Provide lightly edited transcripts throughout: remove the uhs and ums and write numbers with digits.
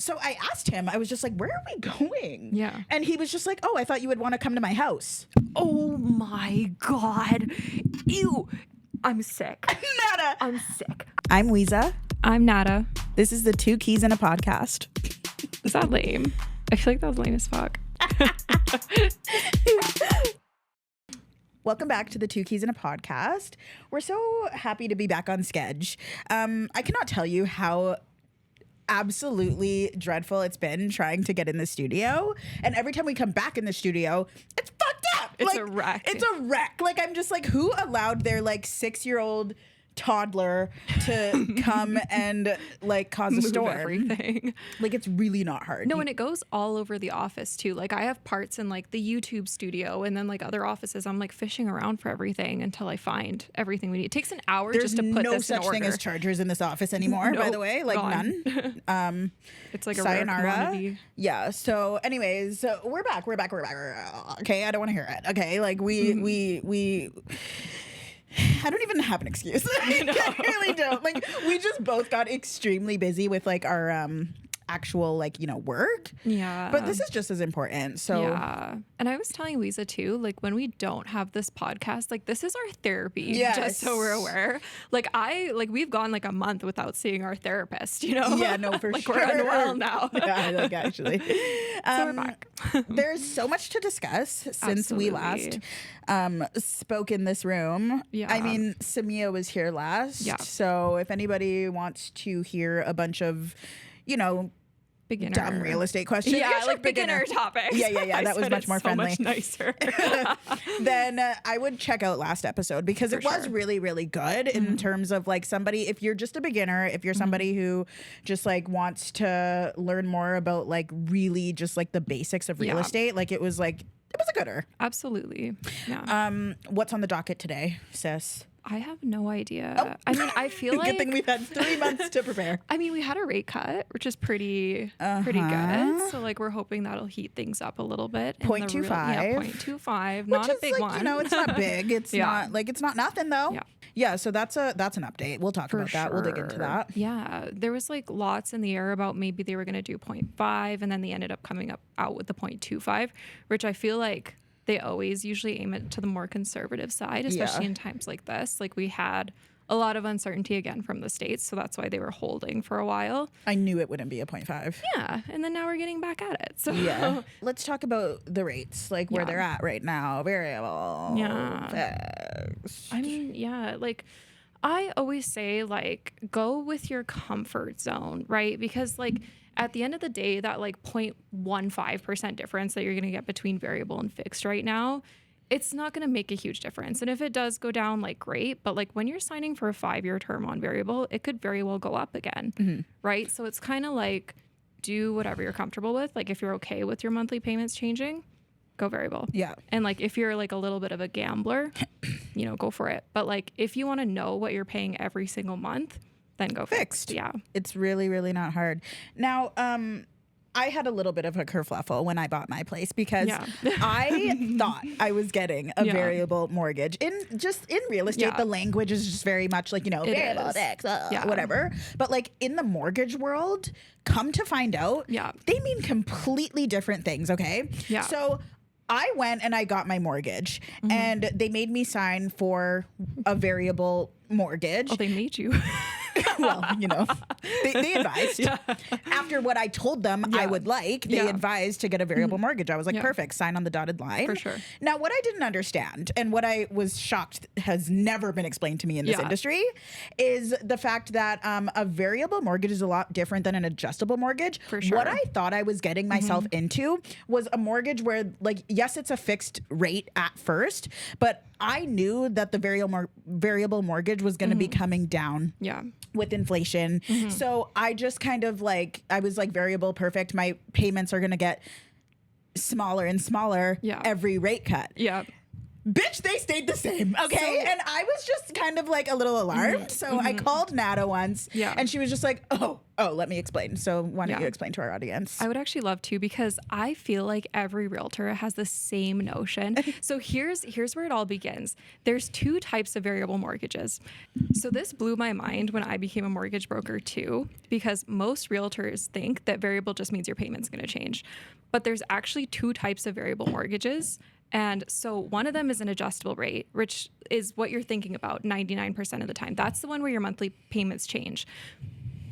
So I asked him, I was just like, where are we going? Yeah. And he was just like, oh, I thought you would want to come to my house. Oh my God. Ew. I'm sick. Nada. I'm sick. I'm Wiza. I'm Nada. This is the Two Keys in a Podcast. Is that lame? I feel like that was lame as fuck. Welcome back to the Two Keys in a Podcast. We're so happy to be back on Sketch. I cannot tell you how absolutely dreadful it's been trying to get in the studio. And every time we come back in the studio, it's fucked up. It's a wreck. It's a wreck. Like, I'm just like, who allowed their like 6-year-old toddler to come and like cause a storm? Everything. Like, it's really not hard. No, and it goes all over the office too. Like, I have parts in like the YouTube studio and then like other offices. I'm like fishing around for everything until I find everything we need. It takes an hour There's just to put no this in such order. thing as chargers in this office anymore, by Nope, the way. Like, gone. none. It's like a rare sayonara. commodity. Yeah. So anyways, we're back. Okay. I don't want to hear it. Okay. Like we I don't even have an excuse. I really don't. Like, we just both got extremely busy with like our actual like, you know, work. Yeah. But this is just as important. So yeah. And I was telling Wiza too, like when we don't have this podcast, like this is our therapy. Yes. Just so we're aware. Like we've gone like a month without seeing our therapist, you know? yeah, no, for like sure. We're unwell now. Yeah, like actually. So we're back. There's so much to discuss since we last spoke in this room. Yeah. I mean, Samia was here last. Yeah. So if anybody wants to hear a bunch of, you know, Beginner. dumb real estate questions. Yeah, like beginner topics. Yeah. I That was said much it more so friendly. Much nicer. Then I would check out last episode because it was sure. really, really good in terms of like somebody, if you're just a beginner, if you're somebody who just like wants to learn more about like really just like the basics of real estate, like it was a gooder. Absolutely. Yeah. What's on the docket today, sis? I have no idea. Oh. I mean, I feel like Good thing we've had 3 months to prepare. I mean, we had a rate cut, which is pretty good. So like we're hoping that'll heat things up a little bit. 0.25. Yeah, 0.25. Not Which a is big like, one. you know, it's not big. It's not like it's not nothing though. Yeah. Yeah, so that's an update. We'll talk about that. We'll dig into that. Yeah. There was like lots in the air about maybe they were going to do 0.5 and then they ended up coming out with the 0.25, which I feel like they always usually aim it to the more conservative side, especially in times like this. Like we had a lot of uncertainty again from the States. So that's why they were holding for a while. I knew it wouldn't be a 0.5. Yeah. And then now we're getting back at it. So yeah. Let's talk about the rates, like where they're at right now. Variable. Yeah. Fixed. I mean, yeah, like I always say, like, go with your comfort zone, right? Because like at the end of the day, that like 0.15% difference that you're going to get between variable and fixed right now, it's not going to make a huge difference. And if it does go down, like great. But like when you're signing for a 5-year term on variable, it could very well go up again, right? So it's kind of like do whatever you're comfortable with. Like if you're okay with your monthly payments changing, go variable. Yeah. And like if you're like a little bit of a gambler, you know, go for it. But like if you want to know what you're paying every single month, then go fixed. Yeah. It's really, really not hard. Now, I had a little bit of a kerfluffle when I bought my place because I thought I was getting a variable mortgage. In real estate, the language is just very much like, you know, variable, fixed, whatever. But like in the mortgage world, come to find out, they mean completely different things, okay? Yeah. So I went and I got my mortgage and they made me sign for a variable mortgage. Oh, they made you. Well, you know, they advised after what I told them I would like, they advised to get a variable mortgage. I was like, perfect, sign on the dotted line. For sure. Now, what I didn't understand and what I was shocked has never been explained to me in this industry is the fact that a variable mortgage is a lot different than an adjustable mortgage. For sure. What I thought I was getting myself into was a mortgage where, like, yes, it's a fixed rate at first, but I knew that the variable mortgage was going to be coming down with inflation. So I just kind of like, I was like, variable, perfect. My payments are going to get smaller and smaller every rate cut. Yeah. Bitch, they stayed the same, okay? And I was just kind of like a little alarmed. So I called Nada once, and she was just like, oh, let me explain. So why don't you explain to our audience? I would actually love to, because I feel like every realtor has the same notion. So here's where it all begins. There's two types of variable mortgages. So this blew my mind when I became a mortgage broker too, because most realtors think that variable just means your payment's going to change. But there's actually two types of variable mortgages. And so one of them is an adjustable rate, which is what you're thinking about 99% of the time. That's the one where your monthly payments change.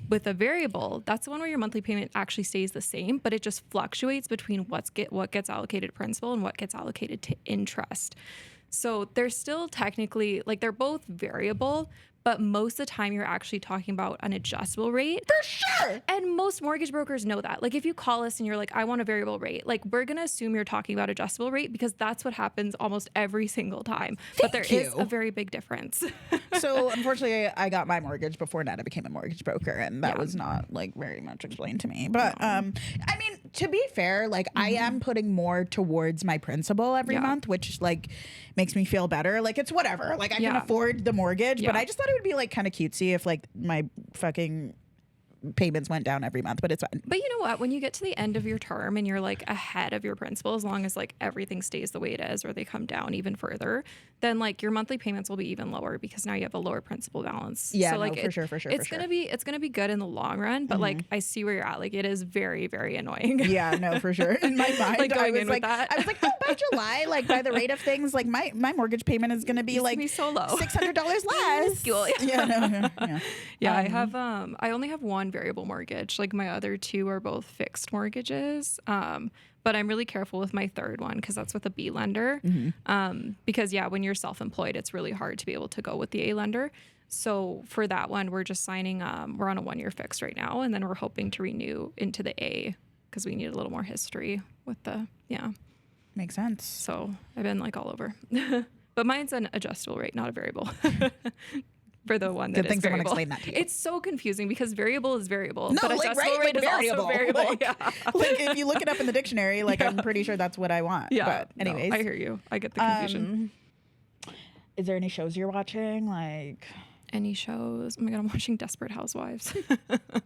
With a variable, that's the one where your monthly payment actually stays the same, but it just fluctuates between what gets allocated to principal and what gets allocated to interest. So they're still technically, like, they're both variable, but most of the time you're actually talking about an adjustable rate. For sure. And most mortgage brokers know that. Like, if you call us and you're like, I want a variable rate, like, we're going to assume you're talking about adjustable rate, because that's what happens almost every single time. But there is a very big difference. So unfortunately, I got my mortgage before Nada became a mortgage broker, and that was not like very much explained to me. But I mean, to be fair, like I am putting more towards my principal every month, which like makes me feel better. Like, it's whatever. Like, I can afford the mortgage, but I just thought it would be like kind of cutesy if like my fucking payments went down every month, but it's fine. But you know what? When you get to the end of your term and you're like ahead of your principal, as long as like everything stays the way it is or they come down even further, then like your monthly payments will be even lower, because now you have a lower principal balance. Yeah, so like no, for sure. It's gonna be good in the long run, but like I see where you're at. Like, it is very, very annoying. Yeah, no, for sure. In my mind, like I was like, oh, by July, like by the rate of things, like my mortgage payment is gonna be like so low, $600 less. Yeah, I have I only have one variable mortgage. Like, my other two are both fixed mortgages. But I'm really careful with my third one, because that's with a B lender. Because when you're self-employed, it's really hard to be able to go with the A lender. So for that one, we're just signing, we're on a 1-year fix right now. And then we're hoping to renew into the A, because we need a little more history with the, Makes sense. So I've been like all over. But mine's an adjustable rate, not a variable. For the one that is variable. Someone explained that to you. It's so confusing, because variable is variable, but like, adjustable rate is also variable. Like, like, if you look it up in the dictionary, like I'm pretty sure that's what I want. Yeah. But anyways, I hear you. I get the confusion. Is there any shows you're watching? Like, any shows? Oh my God, I'm watching Desperate Housewives.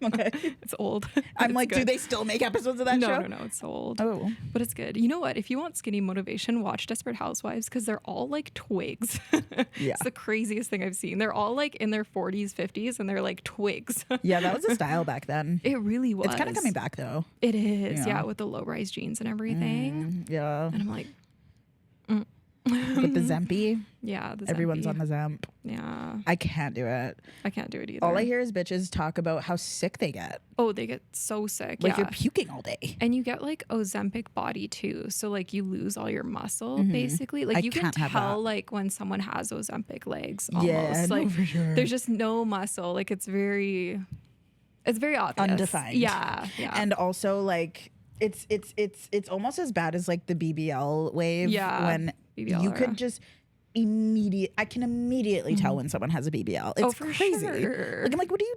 Okay. It's old. I'm like, do they still make episodes of that show? No, it's so old. Oh. But it's good. You know what? If you want skinny motivation, watch Desperate Housewives, because they're all like twigs. Yeah. It's the craziest thing I've seen. They're all like in their 40s, 50s, and they're like twigs. Yeah, that was a style back then. It really was. It's kind of coming back though. It is. Yeah, with the low-rise jeans and everything. Yeah. And I'm like... With the Zempi. Yeah, everyone's on the Zemp. Yeah. I can't do it. I can't do it either. All I hear is bitches talk about how sick they get. Oh, they get so sick. Like, you're puking all day. And you get like Ozempic body too. So like you lose all your muscle basically. Like, you can tell like when someone has Ozempic legs almost. Yeah, like, no, for sure. There's just no muscle. Like, it's very obvious. Undefined. Yeah. And also like it's almost as bad as like the BBL wave. Yeah. When BBL you era. could just I can immediately tell when someone has a BBL. It's for crazy. sure. Like, I'm like, what do you...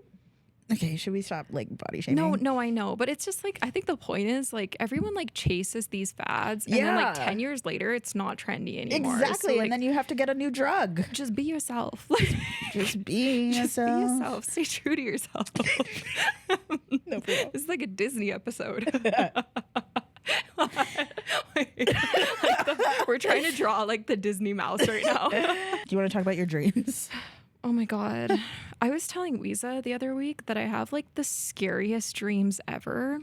Okay, should we stop like body shaming? No, I know. But it's just like, I think the point is like everyone like chases these fads, and then like 10 years later, it's not trendy anymore. Exactly. So, like, and then you have to get a new drug. Just be yourself. Just be yourself. Be yourself. Stay true to yourself. No, for real. This is like a Disney episode. We're trying to draw like the Disney mouse right now. Do you want to talk about your dreams? Oh my God. I was telling Wiza the other week that I have like the scariest dreams ever.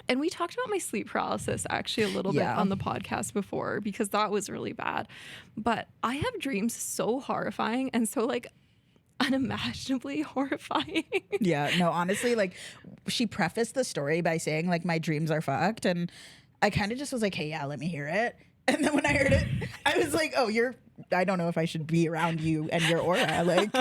And we talked about my sleep paralysis actually a little bit on the podcast before, because that was really bad. But I have dreams so horrifying and so like unimaginably horrifying. Yeah, no, honestly, like, she prefaced the story by saying like, my dreams are fucked, and I kind of just was like, hey, yeah, let me hear it. And then when I heard it, I was like, oh, I don't know if I should be around you and your aura. Like,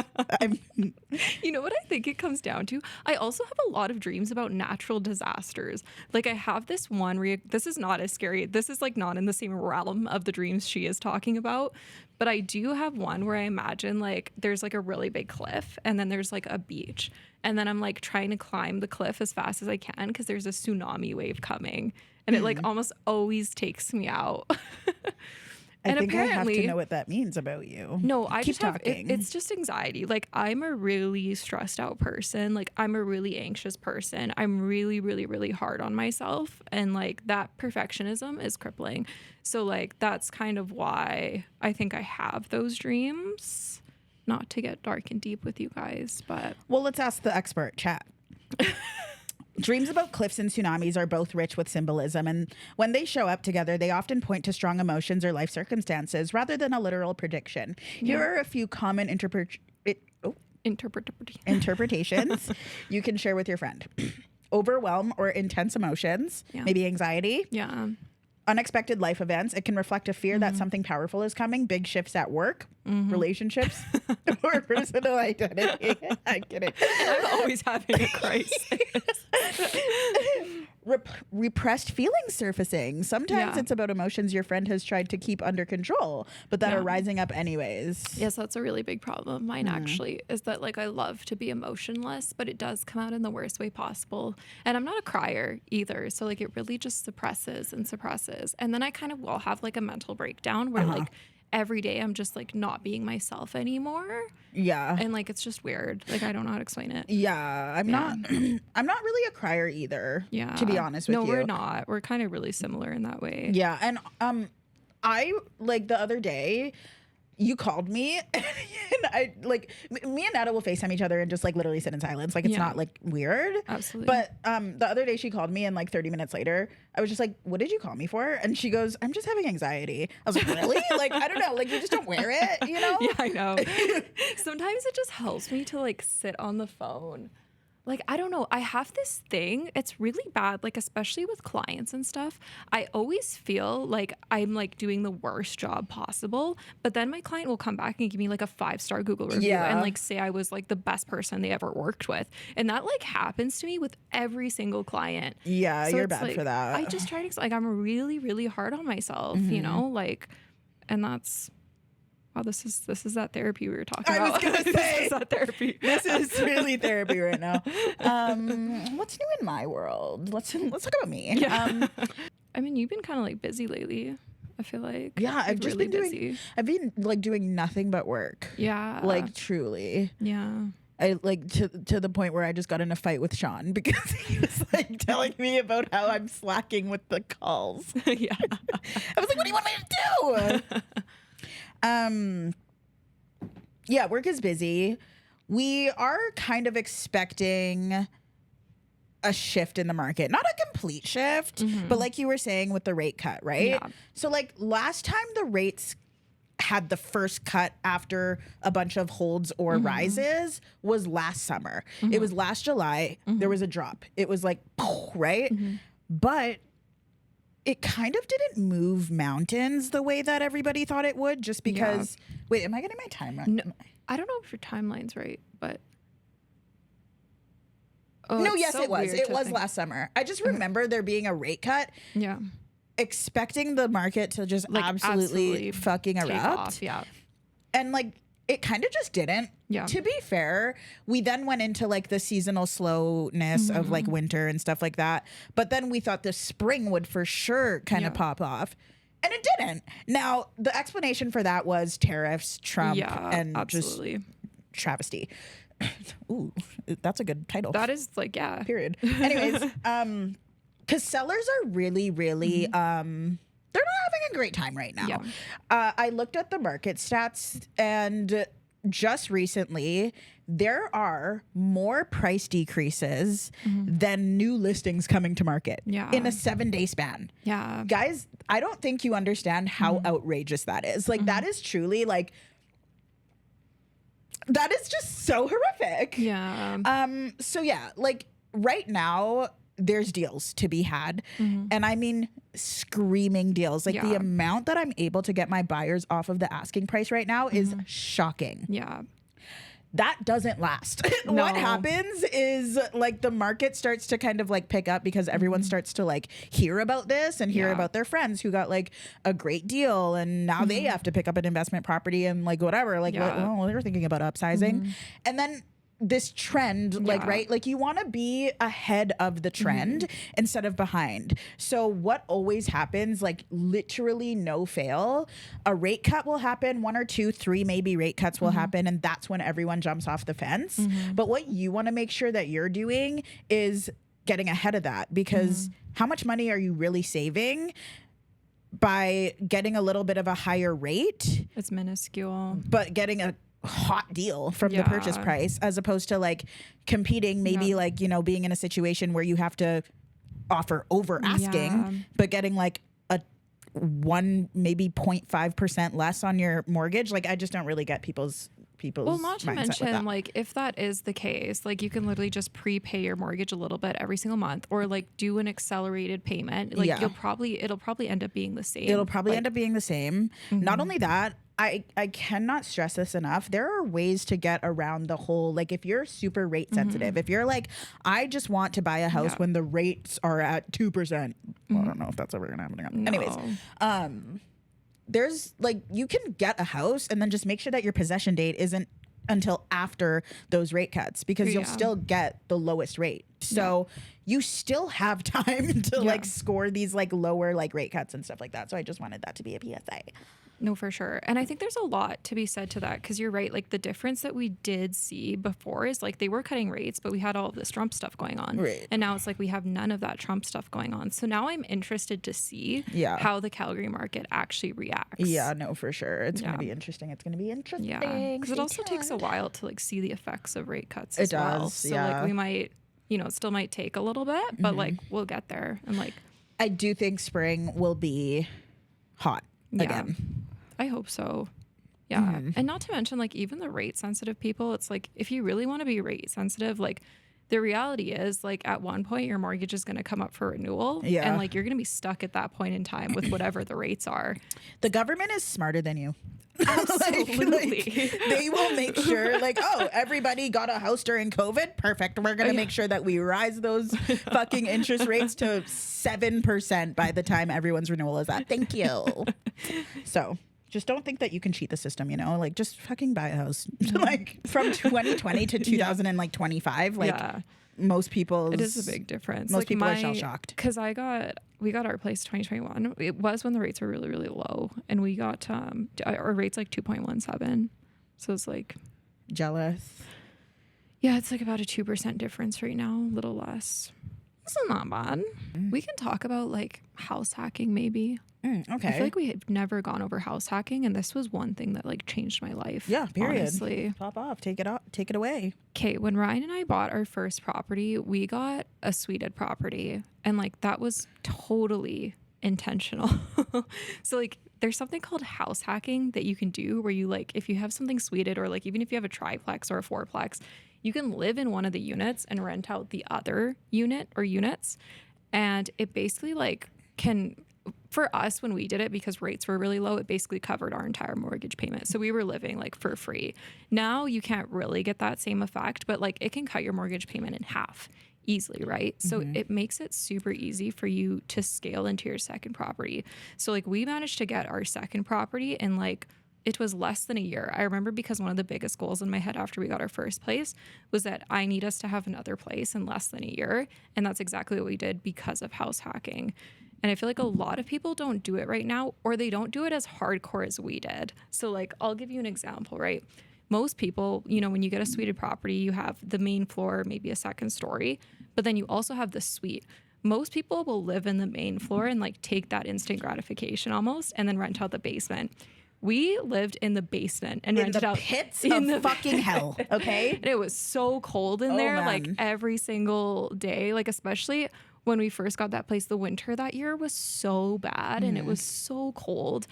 You know what I think it comes down to? I also have a lot of dreams about natural disasters. Like, I have this one this is not as scary. This is like not in the same realm of the dreams she is talking about. But I do have one where I imagine like there's like a really big cliff, and then there's like a beach. And then I'm like trying to climb the cliff as fast as I can, because there's a tsunami wave coming. And it like almost always takes me out. I think I have to know what that means about you. No, I Keep just have, talking. it's just anxiety. Like, I'm a really stressed out person. Like, I'm a really anxious person. I'm really, really, really hard on myself. And like that perfectionism is crippling. So like, that's kind of why I think I have those dreams. Not to get dark and deep with you guys, but. Well, let's ask the expert, chat. Dreams about cliffs and tsunamis are both rich with symbolism, and when they show up together, they often point to strong emotions or life circumstances rather than a literal prediction. Here are a few common interpretations you can share with your friend. Overwhelm or intense emotions, maybe anxiety. Yeah. Unexpected life events. It can reflect a fear that something powerful is coming. Big shifts at work, relationships, or personal identity. I'm kidding. I'm always having a crisis. Repressed feelings surfacing. Sometimes it's about emotions your friend has tried to keep under control, but that are rising up anyways. Yes, that's a really big problem. Mine actually is that like I love to be emotionless, but it does come out in the worst way possible. And I'm not a crier either. So like it really just suppresses and suppresses. And then I kind of will have like a mental breakdown where like every day I'm just like not being myself anymore. Yeah. And like it's just weird. Like I don't know how to explain it. Yeah. I'm not really a crier either. Yeah. To be honest with you. No, we're not. We're kind of really similar in that way. Yeah. And I like the other day you called me and I like me and Nada will FaceTime each other and just like literally sit in silence. Like it's not like weird. Absolutely. But the other day she called me and like 30 minutes later, I was just like, what did you call me for? And she goes, I'm just having anxiety. I was like, really? Like, I don't know. Like you just don't wear it, you know? Yeah, I know. Sometimes it just helps me to like sit on the phone. Like, I don't know. I have this thing. It's really bad. Like, especially with clients and stuff. I always feel like I'm like doing the worst job possible. But then my client will come back and give me like a 5-star Google review and like say I was like the best person they ever worked with. And that like happens to me with every single client. Yeah, so you're bad like, for that. I just try to, like, I'm really, really hard on myself, you know? Like, and that's. Wow, this is that therapy we were talking about. I was gonna say this is that therapy. This is really therapy right now. What's new in my world? Let's talk about me. Yeah. I mean, you've been kind of like busy lately. I feel like I've just really been doing. busy. I've been like doing nothing but work. Yeah, like truly. Yeah. I like to the point where I just got in a fight with Sean because he was like telling me about how I'm slacking with the calls. Yeah. I was like, what do you want me to do? Yeah, work is busy. We are kind of expecting a shift in the market. Not a complete shift, but like you were saying with the rate cut, right? Yeah. So like last time the rates had the first cut after a bunch of holds or rises was last summer. It was last July. There was a drop. It was like, right? But it kind of didn't move mountains the way that everybody thought it would, just because. Wait, am I getting my time right? No, I don't know if your timeline's right, but. Oh, no, yes, so it was. It was last summer. I just remember there being a rate cut. Yeah. Expecting the market to just like absolutely fucking erupt. Off, yeah. And like it kind of just didn't. Yeah. To be fair, we then went into like the seasonal slowness of like winter and stuff like that. But then we thought the spring would for sure kind of pop off. And it didn't. Now, the explanation for that was tariffs, Trump, and absolutely. Just travesty. Ooh, that's a good title. That is like, yeah. Period. Anyways, because sellers are really, really, they're not having a great time right now. Yeah. I looked at the market stats and just recently, there are more price decreases than new listings coming to market in a 7-day span. Yeah. Guys, I don't think you understand how outrageous that is. Like, that is truly like, that is just so horrific. Yeah. So yeah, like right now, there's deals to be had. And I mean screaming deals. Like the amount that I'm able to get my buyers off of the asking price right now is shocking. Yeah. That doesn't last. No. What happens is like the market starts to kind of like pick up because everyone starts to like hear about this and hear about their friends who got like a great deal and now they have to pick up an investment property and like whatever. Like, well, they're thinking about upsizing. And then this trend, like, right? Like, you want to be ahead of the trend instead of behind. So what always happens, like, literally no fail, a rate cut will happen, 1 or 2, 3 maybe rate cuts will happen, and that's when everyone jumps off the fence. But what you want to make sure that you're doing is getting ahead of that, because how much money are you really saving by getting a little bit of a higher rate? It's minuscule. But getting a hot deal from the purchase price, as opposed to like competing, maybe like, you know, being in a situation where you have to offer over asking, but getting like a 1 maybe 0.5% less on your mortgage. Like, I just don't really get people's well, not to mention, like, if that is the case, like, you can literally just prepay your mortgage a little bit every single month, or like do an accelerated payment. Like, it'll probably end up being the same. It'll probably end up being the same. Not only that, I cannot stress this enough. There are ways to get around the whole, like, if you're super rate sensitive, if you're like, I just want to buy a house when the rates are at 2%. Well, I don't know if that's ever going to happen again. No. Anyways, there's like, you can get a house and then just make sure that your possession date isn't until after those rate cuts, because you'll still get the lowest rate. So you still have time to like score these like lower like rate cuts and stuff like that. So I just wanted that to be a PSA. No, for sure. And I think there's a lot to be said to that, because you're right. Like, the difference that we did see before is like they were cutting rates, but we had all of this Trump stuff going on. Right. And now it's like we have none of that Trump stuff going on. So now I'm interested to see how the Calgary market actually reacts. Yeah, no, for sure. It's going to be interesting. It's going to be interesting. Yeah. Because it also takes a while to like see the effects of rate cuts as well. So like we might, you know, it still might take a little bit, but like we'll get there. And like, I do think spring will be hot again. I hope so. Yeah. And not to mention, like, even the rate sensitive people, it's like, if you really want to be rate sensitive, like, the reality is, like, at one point your mortgage is going to come up for renewal. Yeah. And like, you're going to be stuck at that point in time with whatever the rates are. The government is smarter than you. Absolutely. like, they will make sure, like, oh, everybody got a house during COVID. Perfect. We're going to make sure that we rise those fucking interest rates to 7% by the time everyone's renewal is up. Thank you. So just don't think that you can cheat the system, you know, like, just fucking buy a house. Like, from 2020 to 2025, like, most people, it is a big difference. Most like, people are shell shocked. Because we got our place 2021. It was when the rates were really, really low, and we got our rates like 2.17. So it's like, jealous. Yeah, it's like about a 2% difference right now, a little less. It's not bad. We can talk about like house hacking maybe. Okay. I feel like we have never gone over house hacking, and this was one thing that like changed my life. Yeah, period. Honestly. Pop off. Take it away. Okay, when Ryan and I bought our first property, we got a suited property, and like that was totally intentional. So like there's something called house hacking that you can do where you like, if you have something suited, or like even if you have a triplex or a fourplex, you can live in one of the units and rent out the other unit or units. And it basically like can, for us, when we did it, because rates were really low, it basically covered our entire mortgage payment. So we were living like for free. Now you can't really get that same effect, but like it can cut your mortgage payment in half easily, right? So it makes it super easy for you to scale into your second property. So like we managed to get our second property in like, it was less than a year. I remember, because one of the biggest goals in my head after we got our first place was that I need us to have another place in less than a year. And that's exactly what we did because of house hacking. And I feel like a lot of people don't do it right now, or they don't do it as hardcore as we did. So like, I'll give you an example, right? Most people, you know, when you get a suited property, you have the main floor, maybe a second story, but then you also have the suite. Most people will live in the main floor and like take that instant gratification almost, and then rent out the basement. We lived in the basement and rented out pits of fucking hell. Okay. And it was so cold in there, man. like every single day, like especially when we first got that place, the winter that year was so bad and it was so cold.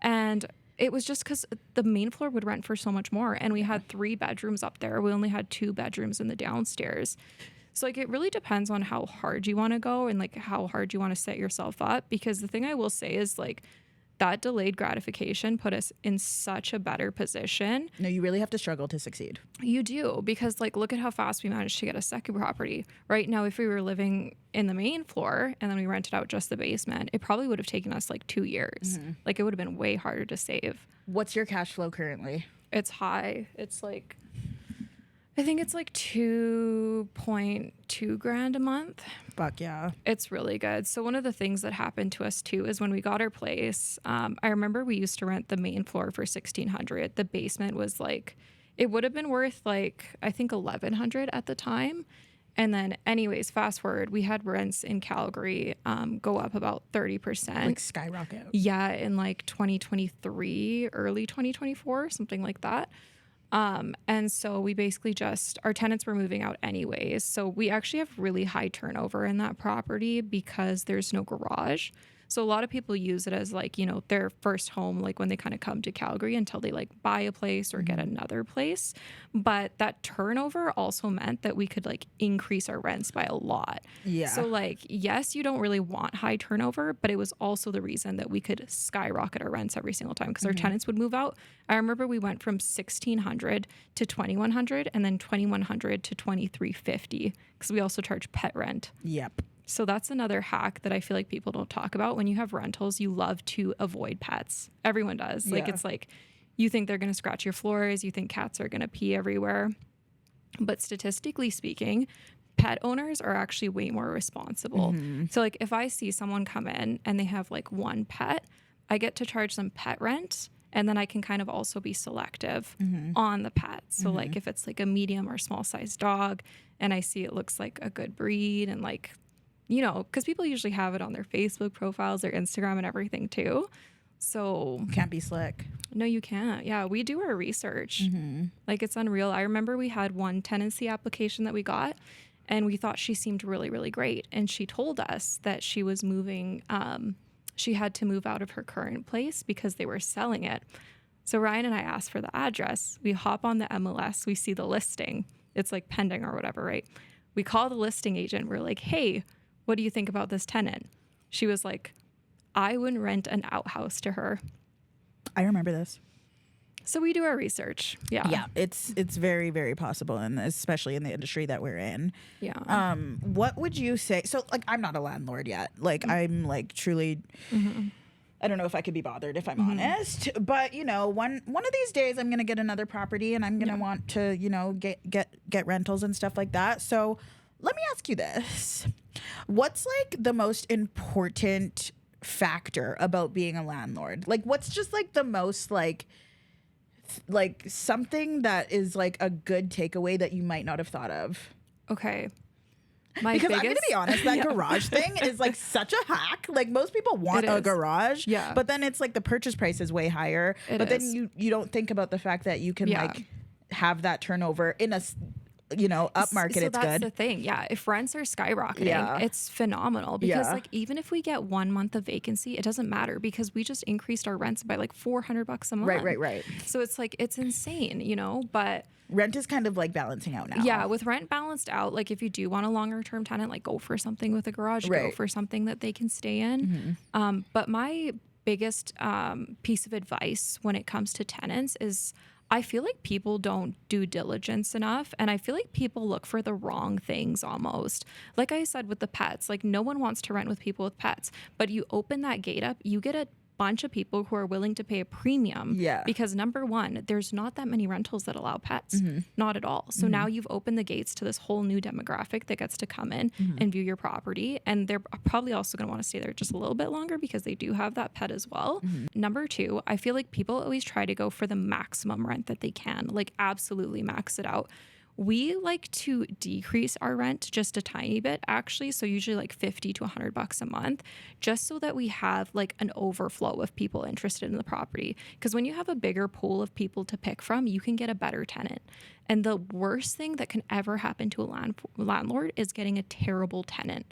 And it was just because the main floor would rent for so much more. And we had 3 bedrooms up there. We only had 2 bedrooms in the downstairs. So like, it really depends on how hard you want to go and like how hard you want to set yourself up. Because the thing I will say is like, that delayed gratification put us in such a better position. No, you really have to struggle to succeed. You do, because like, look at how fast we managed to get a second property. Right now, if we were living in the main floor and then we rented out just the basement, it probably would have taken us like 2 years. Like, it would have been way harder to save. What's your cash flow currently? It's high. It's like, I think it's like 2.2 grand a month. Fuck yeah. It's really good. So one of the things that happened to us too is when we got our place, I remember we used to rent the main floor for $1,600. The basement was like, it would have been worth like, I think $1,100 at the time. And then anyways, fast forward, we had rents in Calgary go up about 30%. Like skyrocket. Yeah, in like 2023, early 2024, something like that. And so we basically our tenants were moving out anyways. So we actually have really high turnover in that property because there's no garage. So a lot of people use it as like, their first home, like when they kind of come to Calgary until they like buy a place or get another place. But that turnover also meant that we could like increase our rents by a lot. Yeah. So like, yes, you don't really want high turnover, but it was also the reason that we could skyrocket our rents every single time because our tenants would move out. I remember we went from $1,600 to $2,100 and then $2,100 to $2,350 because we also charge pet rent. Yep. So that's another hack that I feel like people don't talk about. When you have rentals, you love to avoid pets. Everyone does. Like, it's like you think they're going to scratch your floors. You think cats are going to pee everywhere. But statistically speaking, pet owners are actually way more responsible. So like if I see someone come in and they have like one pet, I get to charge them pet rent. And then I can kind of also be selective on the pet. So like if it's like a medium or small sized dog and I see it looks like a good breed and like, because people usually have it on their Facebook profiles, their Instagram and everything too. So can't be slick. No, you can't. Yeah, we do our research. Like it's unreal. I remember we had one tenancy application that we got and we thought she seemed really, really great. And she told us that she was moving, she had to move out of her current place because they were selling it. So Ryan and I asked for the address. We hop on the MLS, we see the listing. It's like pending or whatever, right? We call the listing agent. We're like, hey, what do you think about this tenant? She was like, I wouldn't rent an outhouse to her. I remember this. So we do our research. Yeah. It's very, very possible, and especially in the industry that we're in. Yeah. What would you say? So like, I'm not a landlord yet. Like I'm like truly, I don't know if I could be bothered if I'm honest, but one of these days I'm going to get another property and I'm going to want to, get rentals and stuff like that. So let me ask you this. What's like the most important factor about being a landlord? Like what's just like the most like something that is like a good takeaway that you might not have thought of? Okay. Because I'm going to be honest, that garage thing is like such a hack. Like most people want a garage, but then it's like the purchase price is way higher. Then you don't think about the fact that you can like have that turnover in a up market. So it's that's good. the thing. Yeah. If rents are skyrocketing, it's phenomenal because like even if we get 1 month of vacancy, it doesn't matter because we just increased our rents by like $400 a month. Right. So it's like, it's insane, but rent is kind of like balancing out now. Yeah. With rent balanced out, like if you do want a longer term tenant, like go for something with a garage, go for something that they can stay in. But my biggest piece of advice when it comes to tenants is I feel like people don't do diligence enough, and I feel like people look for the wrong things almost. Like I said with the pets, like no one wants to rent with people with pets, but you open that gate up, you get a bunch of people who are willing to pay a premium. Yeah. Because number one, there's not that many rentals that allow pets. Not at all. So now you've opened the gates to this whole new demographic that gets to come in and view your property. And they're probably also going to want to stay there just a little bit longer because they do have that pet as well. Number two, I feel like people always try to go for the maximum rent that they can, like absolutely max it out. We like to decrease our rent just a tiny bit, actually. So usually like $50 to $100 a month, just so that we have like an overflow of people interested in the property. Because when you have a bigger pool of people to pick from, you can get a better tenant. And the worst thing that can ever happen to a landlord is getting a terrible tenant.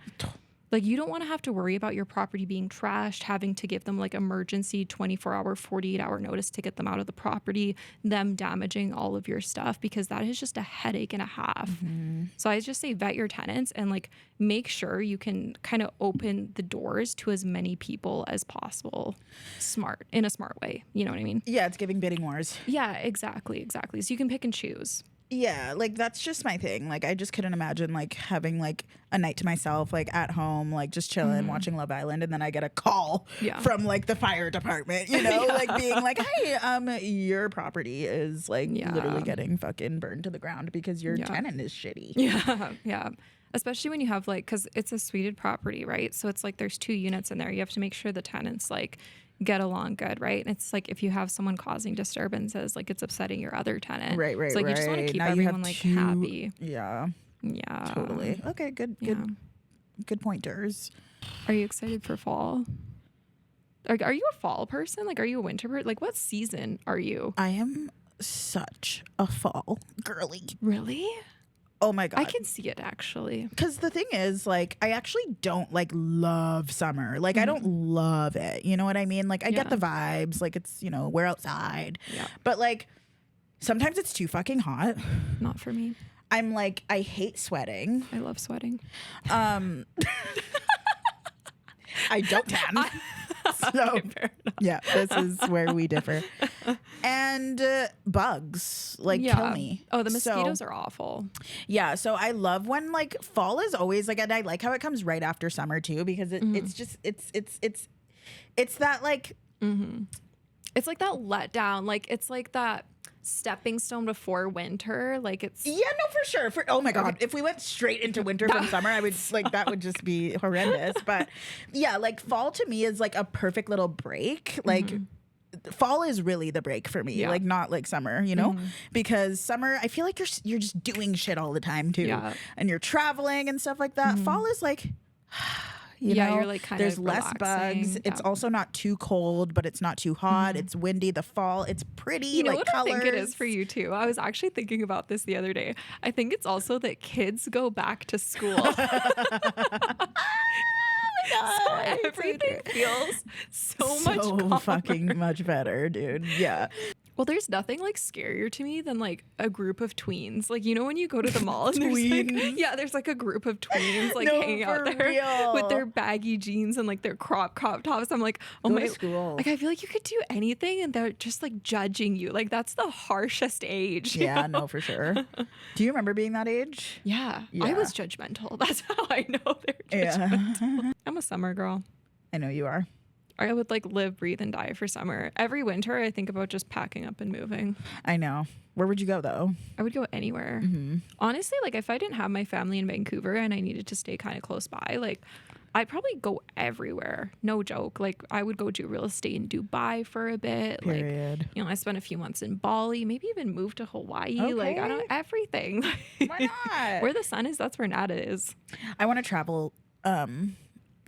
Like you don't want to have to worry about your property being trashed, having to give them like emergency 24-hour, 48-hour notice to get them out of the property, them damaging all of your stuff, because that is just a headache and a half. So I just say vet your tenants and like make sure you can kind of open the doors to as many people as possible. In a smart way. You know what I mean? Yeah, it's giving bidding wars. Yeah, exactly. So you can pick and choose. Yeah, like that's just my thing. Like I just couldn't imagine like having like a night to myself, like at home, like just chilling, watching Love Island, and then I get a call from like the fire department, you know, like being like, "Hey, your property is like literally getting fucking burned to the ground because your tenant is shitty." Yeah, yeah. Especially when you have like, because it's a suited property, right? So it's like there's 2 units in there. You have to make sure the tenants like get along good, right? And it's like if you have someone causing disturbances, like it's upsetting your other tenant. Right. So like you just want to keep everyone like happy. Yeah. Yeah. Totally. Okay, good pointers. Are you excited for fall? Like, are you a fall person? Like, are you a winter person? Like, what season are you? I am such a fall girly. Really? Oh my God. I can see it actually. Because the thing is, like, I actually don't like love summer. Like, I don't love it. You know what I mean? Like, I get the vibes. Like, it's, you know, we're outside. Yeah. But like, sometimes it's too fucking hot. Not for me. I'm like, I hate sweating. I love sweating. I don't tan. So, yeah, this is where we differ. And bugs, like, kill me. Oh, the mosquitoes are awful. Yeah, so I love when, like, fall is always, like, and I like how it comes right after summer, too, because it's just, it's that, like... It's like that letdown. Like, it's like that stepping stone before winter. Like, it's... Yeah, no, for sure. Oh, my God. If we went straight into winter from summer, I would, like, that would just be horrendous. But, yeah, like, fall to me is, like, a perfect little break. Like... Fall is really the break for me, like not like summer, you know, because summer I feel like you're just doing shit all the time too, and you're traveling and stuff like that. Fall is like, you know, you're like kind there's of less bugs. relaxing. It's also not too cold, but it's not too hot. It's windy. The fall, it's pretty. You know like what colors. I think it is for you too? I was actually thinking about this the other day. I think it's also that kids go back to school. So everything feels so much calmer. Fucking much better, dude. Yeah. Well, there's nothing like scarier to me than like a group of tweens. Like, you know, when you go to the mall and there's like a group of tweens like hanging out there with their baggy jeans and like their crop tops. I'm like, oh my, like I feel like you could do anything and they're just like judging you. Like that's the harshest age. Yeah, no, for sure. Do you remember being that age? Yeah. I was judgmental. That's how I know they're judgmental. Yeah. I'm a summer girl. I know you are. I would like live, breathe, and die for summer. Every winter, I think about just packing up and moving. I know. Where would you go though? I would go anywhere. Honestly, like if I didn't have my family in Vancouver and I needed to stay kind of close by, like I'd probably go everywhere. No joke. Like I would go do real estate in Dubai for a bit. Period. Like, you know, I spent a few months in Bali, maybe even move to Hawaii. Okay. Like I don't everything. Why not? Where the sun is, that's where Nada is. I want to travel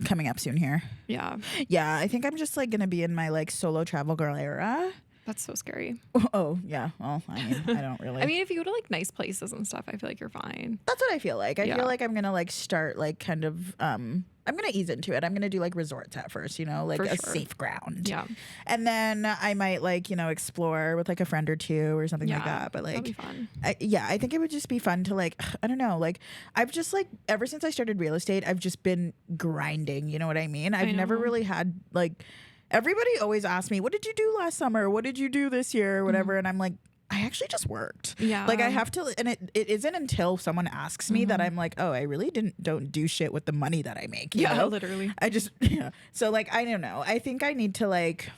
coming up soon here. Yeah. Yeah, I think I'm just like gonna be in my like solo travel girl era. That's so scary. Oh, yeah. Well, I mean, I don't really. I mean, if you go to like nice places and stuff, I feel like you're fine. That's what I feel like. I feel like I'm gonna like start like kind of I'm gonna ease into it. I'm gonna do like resorts at first, you know, like safe ground. Yeah. And then I might like, you know, explore with like a friend or two or something like that. But like, that'd be fun. I think it would just be fun to like, I don't know, like I've just like ever since I started real estate, I've just been grinding. You know what I mean? I've never really had like. Everybody always asks me, what did you do last summer? What did you do this year? Or whatever. And I'm like, I actually just worked. Yeah. Like I have to, and it isn't until someone asks me that I'm like, oh, I really don't do shit with the money that I make. You know? Literally. I just, So like, I don't know. I think I need to like,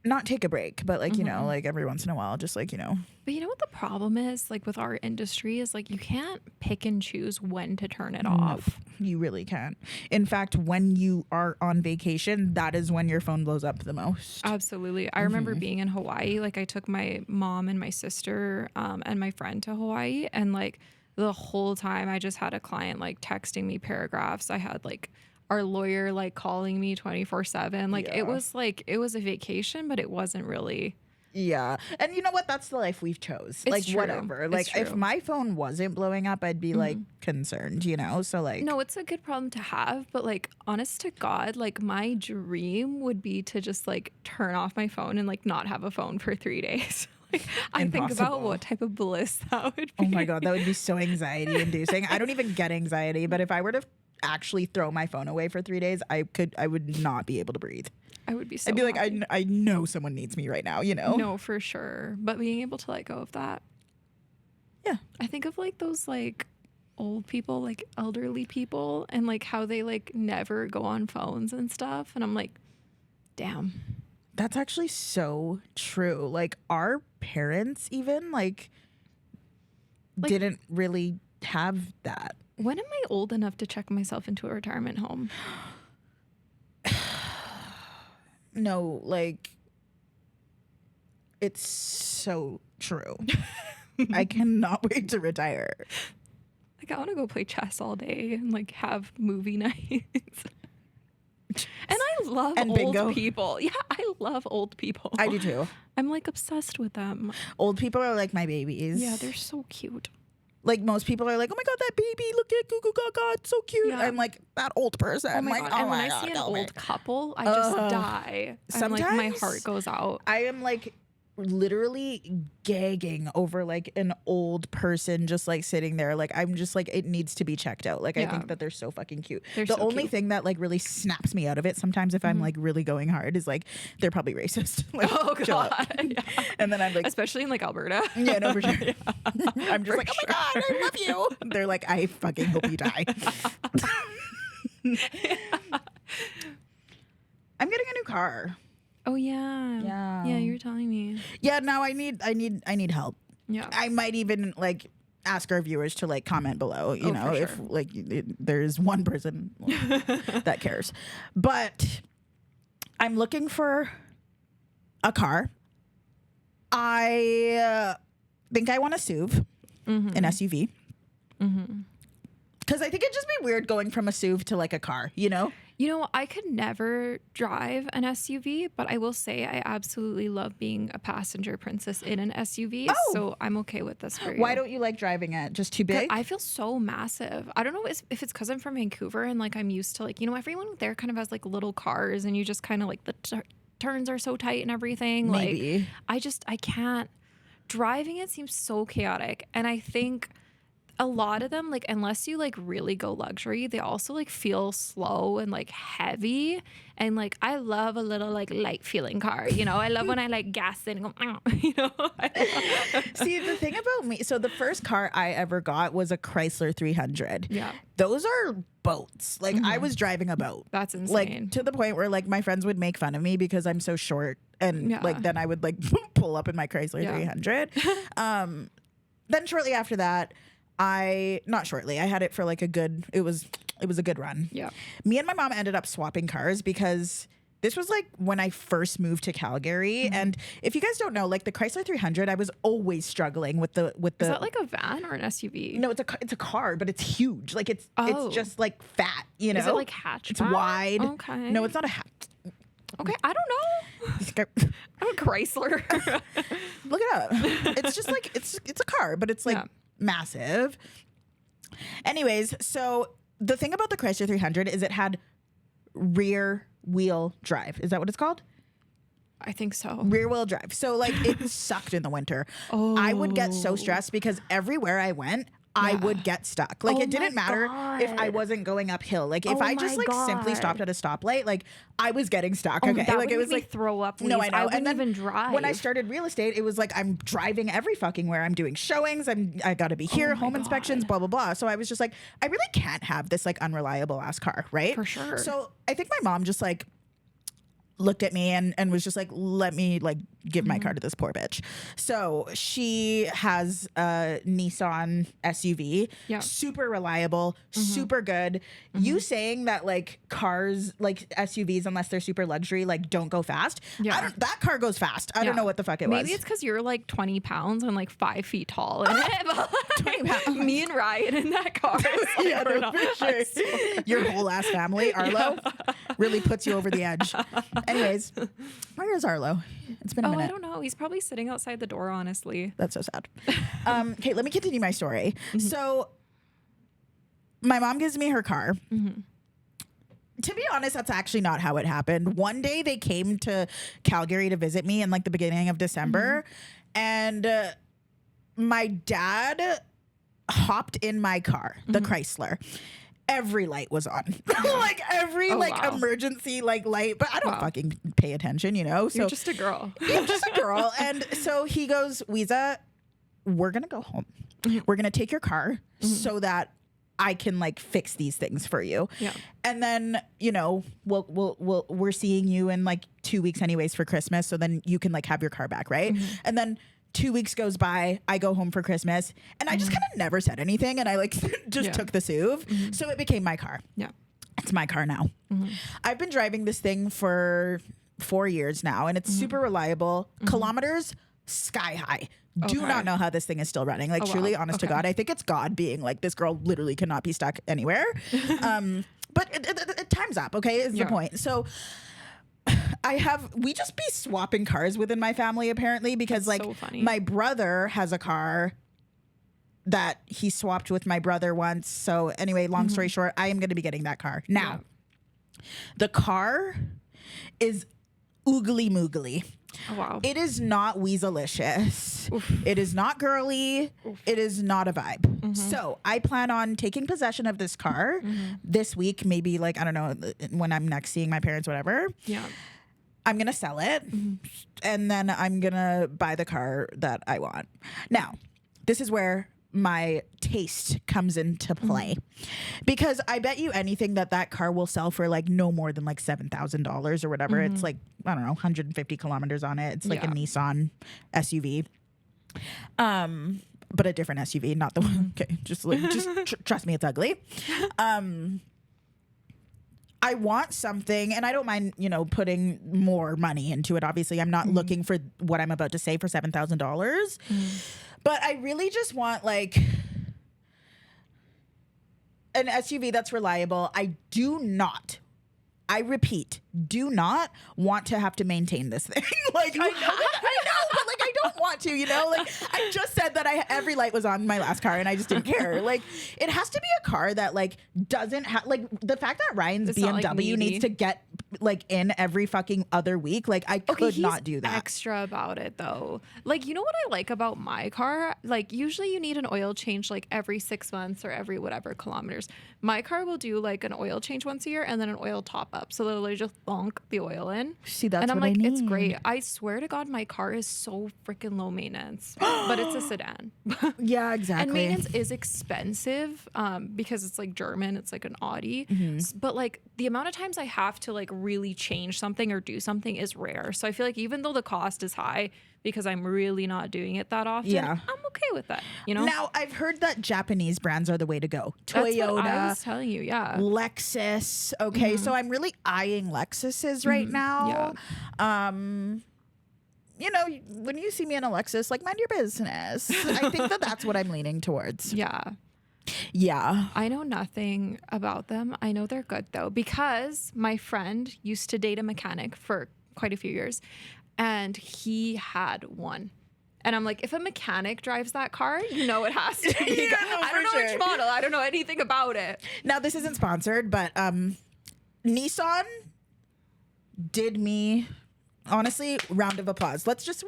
not take a break, but like, you know, like every once in a while, just like, you know. But you know what the problem is, like with our industry is like you can't pick and choose when to turn it off. You really can't. In fact, when you are on vacation, that is when your phone blows up the most. Absolutely. I remember being in Hawaii, like I took my mom and my sister and my friend to Hawaii, and like the whole time I just had a client like texting me paragraphs. I had like our lawyer like calling me 24/7. Like it was a vacation, but it wasn't really. Yeah. And you know what? That's the life we've chose. Like whatever. Like if my phone wasn't blowing up, I'd be like concerned, you know? So like. No, it's a good problem to have. But like honest to God, like my dream would be to just like turn off my phone and like not have a phone for 3 days. Like, I think about what type of bliss that would be. Oh my God, that would be so anxiety inducing. I don't even get anxiety, but if I were to actually throw my phone away for 3 days, I would not be able to breathe. I would be so I'd be like, happy. I know someone needs me right now, you know? No, for sure. But being able to let go of that. Yeah. I think of like those like old people, like elderly people, and like how they like never go on phones and stuff. And I'm like, damn. That's actually so true. Like our parents even like didn't really have that. When am I old enough to check myself into a retirement home? No, like it's so true. I cannot wait to retire. Like I want to go play chess all day and like have movie nights. And I love old bingo. people. Yeah, I love old people. I do too. I'm like obsessed with them. Old people are like my babies. Yeah, they're so cute. Like most people are like, oh my God, that baby, look at Goo Goo Gaga, it's so cute. Yeah. I'm like, that old person. Oh my like, God. And oh when my I God, see an kill me. old couple, I just die. I'm like, my heart goes out. I am like literally gagging over like an old person just like sitting there. Like I'm just like, it needs to be checked out. Like I think that they're so fucking cute. They're the so only cute. thing that like really snaps me out of it sometimes if I'm like really going hard is like they're probably racist. Like, Oh chill out. God. Yeah. And then I'm like, Especially in like Alberta. yeah, no, for sure. I'm just like, oh my God, I love you. They're like, I fucking hope you die. I'm getting a new car. Oh yeah. Yeah. Yeah, you were telling me. Yeah, now I need help. Yeah. I might even like ask our viewers to like comment below, you know, if sure. like there's one person that cares. But I'm looking for a car. I think I want a SUV, an SUV. Because I think it'd just be weird going from a SUV to like a car, you know? You know, I could never drive an SUV, but I will say I absolutely love being a passenger princess in an SUV. Oh. So I'm okay with this for you. Why don't you like driving it? Just too big? I feel so massive. I don't know if it's because I'm from Vancouver and like I'm used to like, you know, everyone there kind of has like little cars and you just kind of like the turns are so tight and everything. Maybe. Like I can't. Driving it seems so chaotic. And I think a lot of them, like, unless you like really go luxury, they also like feel slow and like heavy. And like, I love a little like light feeling car, you know? I love when I like gas in and go, you know? See, the thing about me, so the first car I ever got was a Chrysler 300. Yeah. Those are boats. Like I was driving a boat. That's insane. Like to the point where like my friends would make fun of me because I'm so short. And like then I would like pull up in my Chrysler 300. Then shortly after that, I had it for like it was a good run. Yeah. Me and my mom ended up swapping cars because this was like when I first moved to Calgary. And if you guys don't know, like the Chrysler 300, I was always struggling with the. Is that like a van or an SUV? No, it's a car, but it's huge. Like it's just like fat, you know? Is it like hatchback? It's wide. Okay. No, it's not a hatch. Okay, I don't know. I'm a Chrysler. Look it up. It's just like it's a car, but it's like massive. Anyways, so the thing about the Chrysler 300 is it had rear wheel drive. Is that what it's called? I think so. Rear wheel drive. So like it sucked in the winter. Oh. I would get so stressed because everywhere I went, I would get stuck. Like it didn't matter if I wasn't going uphill. Like if I just like simply stopped at a stoplight, like I was getting stuck. Okay, that like would it was make me like throw up. No, I know. I wouldn't and then even drive. when I started real estate, it was like I'm driving every fucking where. I'm doing showings. I got to be here, home inspections, blah blah blah. So I was just like, I really can't have this like unreliable ass car, right? For sure. So I think my mom just like looked at me and was just like, let me like give my car to this poor bitch. So she has a Nissan SUV, super reliable, super good. You saying that like cars, like SUVs, unless they're super luxury, like don't go fast. That car goes fast. I don't know what the fuck it was. Maybe it's because you're like 20 pounds and like 5 feet tall. And 20 pounds. Me and Ryan in that car. Yeah, no, for sure. Your whole ass family, Arlo, really puts you over the edge. Anyways, where is Arlo? It's been a minute. I don't know. He's probably sitting outside the door, honestly. That's so sad. Okay, let me continue my story. So my mom gives me her car. To be honest, that's actually not how it happened. One day they came to Calgary to visit me in like the beginning of December. And my dad hopped in my car, the Chrysler. every light was on. Like every emergency light, but I don't fucking pay attention, you know? So you're just a girl. I'm just a girl. And so he goes, Wiza, we're going to go home. We're going to take your car so that I can like fix these things for you. Yeah. And then, you know, we're seeing you in like 2 weeks anyways for Christmas. So then you can like have your car back. Right. And then 2 weeks goes by, I go home for Christmas and I just kind of never said anything. And I like just took the SUV. So it became my car. Yeah. It's my car now. I've been driving this thing for 4 years now and it's super reliable. Kilometers sky high. Do not know how this thing is still running. Like truly, honest to God, I think it's God being like, this girl literally cannot be stuck anywhere. But it time's up. Okay. Is the point. So we just be swapping cars within my family apparently because that's like so my brother has a car that he swapped with my brother once. So anyway, long story short, I am going to be getting that car. Now, the car is oogly moogly. Oh, wow. It is not Weezalicious. It is not girly. It is not a vibe. So I plan on taking possession of this car this week, maybe like, I don't know, when I'm next seeing my parents, whatever. Yeah. I'm going to sell it and then I'm going to buy the car that I want. Now, this is where my taste comes into play because I bet you anything that car will sell for like no more than like $7,000 or whatever. It's like, I don't know, 150 kilometers on it. It's like a Nissan SUV. But a different SUV, not the one. Okay. Just trust me, it's ugly. I want something and I don't mind, you know, putting more money into it. Obviously, I'm not looking for what I'm about to say for $7,000. But I really just want like an SUV that's reliable. I repeat, do not want to have to maintain this thing. Like I know, but like I don't want to, you know? Like I just said that every light was on my last car and I just didn't care. Like it has to be a car that like doesn't have like the fact that Ryan's it's BMW needs to get like in every fucking other week. Like I could not do that. Extra about it though. Like you know what I like about my car? Like usually you need an oil change like every 6 months or every whatever kilometers. My car will do like an oil change once a year and then an oil top up. So they'll literally just thonk the oil in. See, that's and I'm what like, I need. it's great. I swear to God, my car is so freaking low maintenance, but it's a sedan. Yeah, exactly. And maintenance is expensive because it's like German. It's like an Audi. But like the amount of times I have to like really change something or do something is rare. So I feel like even though the cost is high, because I'm really not doing it that often, I'm okay with that, you know? Now, I've heard that Japanese brands are the way to go. That's Toyota, what I was telling you, Lexus. Okay, so I'm really eyeing Lexuses right now. Yeah. You know, when you see me in a Lexus, like, mind your business. I think that's what I'm leaning towards. Yeah. I know nothing about them. I know they're good, though, because my friend used to date a mechanic for quite a few years. And he had one. And I'm like, if a mechanic drives that car, you know it has to be good. I don't know which model. I don't know anything about it. Now, this isn't sponsored, but Nissan did me, honestly, round of applause. Let's just,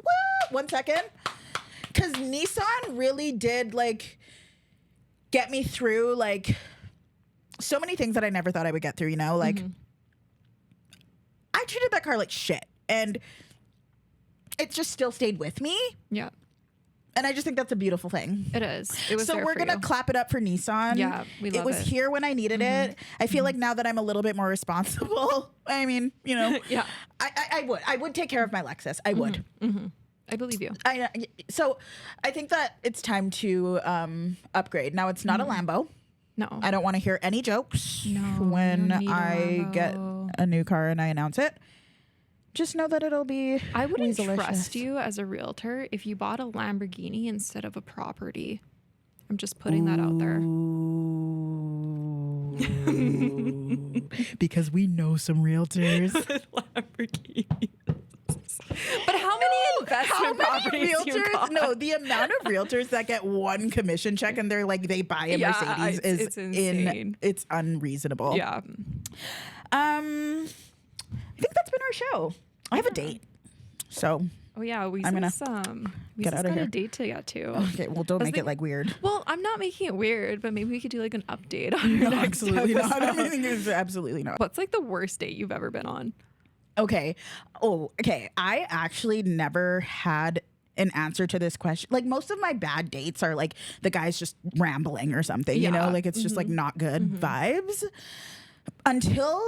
1 second. Because Nissan really did, like, get me through, like, so many things that I never thought I would get through, you know? Like, I treated that car like shit. And it just still stayed with me. Yeah. And I just think that's a beautiful thing. It is. It was. So we're going to clap it up for Nissan. Yeah, we love it. It was here when I needed it. I feel like now that I'm a little bit more responsible, I mean, you know, I would take care of my Lexus. I would. I believe you. So I think that it's time to upgrade. Now, it's not a Lambo. No. I don't want to hear any jokes when I get a new car and I announce it. Just know that it'll be I wouldn't trust you as a realtor if you bought a Lamborghini instead of a property. I'm just putting that out there. Because we know some realtors. Lamborghinis. But how many investment properties realtors? You got? No, the amount of realtors that get one commission check and they're like they buy a Mercedes is insane. It's unreasonable. Yeah. I think that's been our show. I have a date. So Oh yeah, we get out of here. A date to get to. Okay, well, don't make it like weird. Well, I'm not making it weird, but maybe we could do like an update on your next absolutely episode. not. I mean, absolutely not. What's like the worst date you've ever been on? Okay. Oh, okay. I actually never had an answer to this question. Like most of my bad dates are like the guy's just rambling or something, you know, like it's just like not good vibes until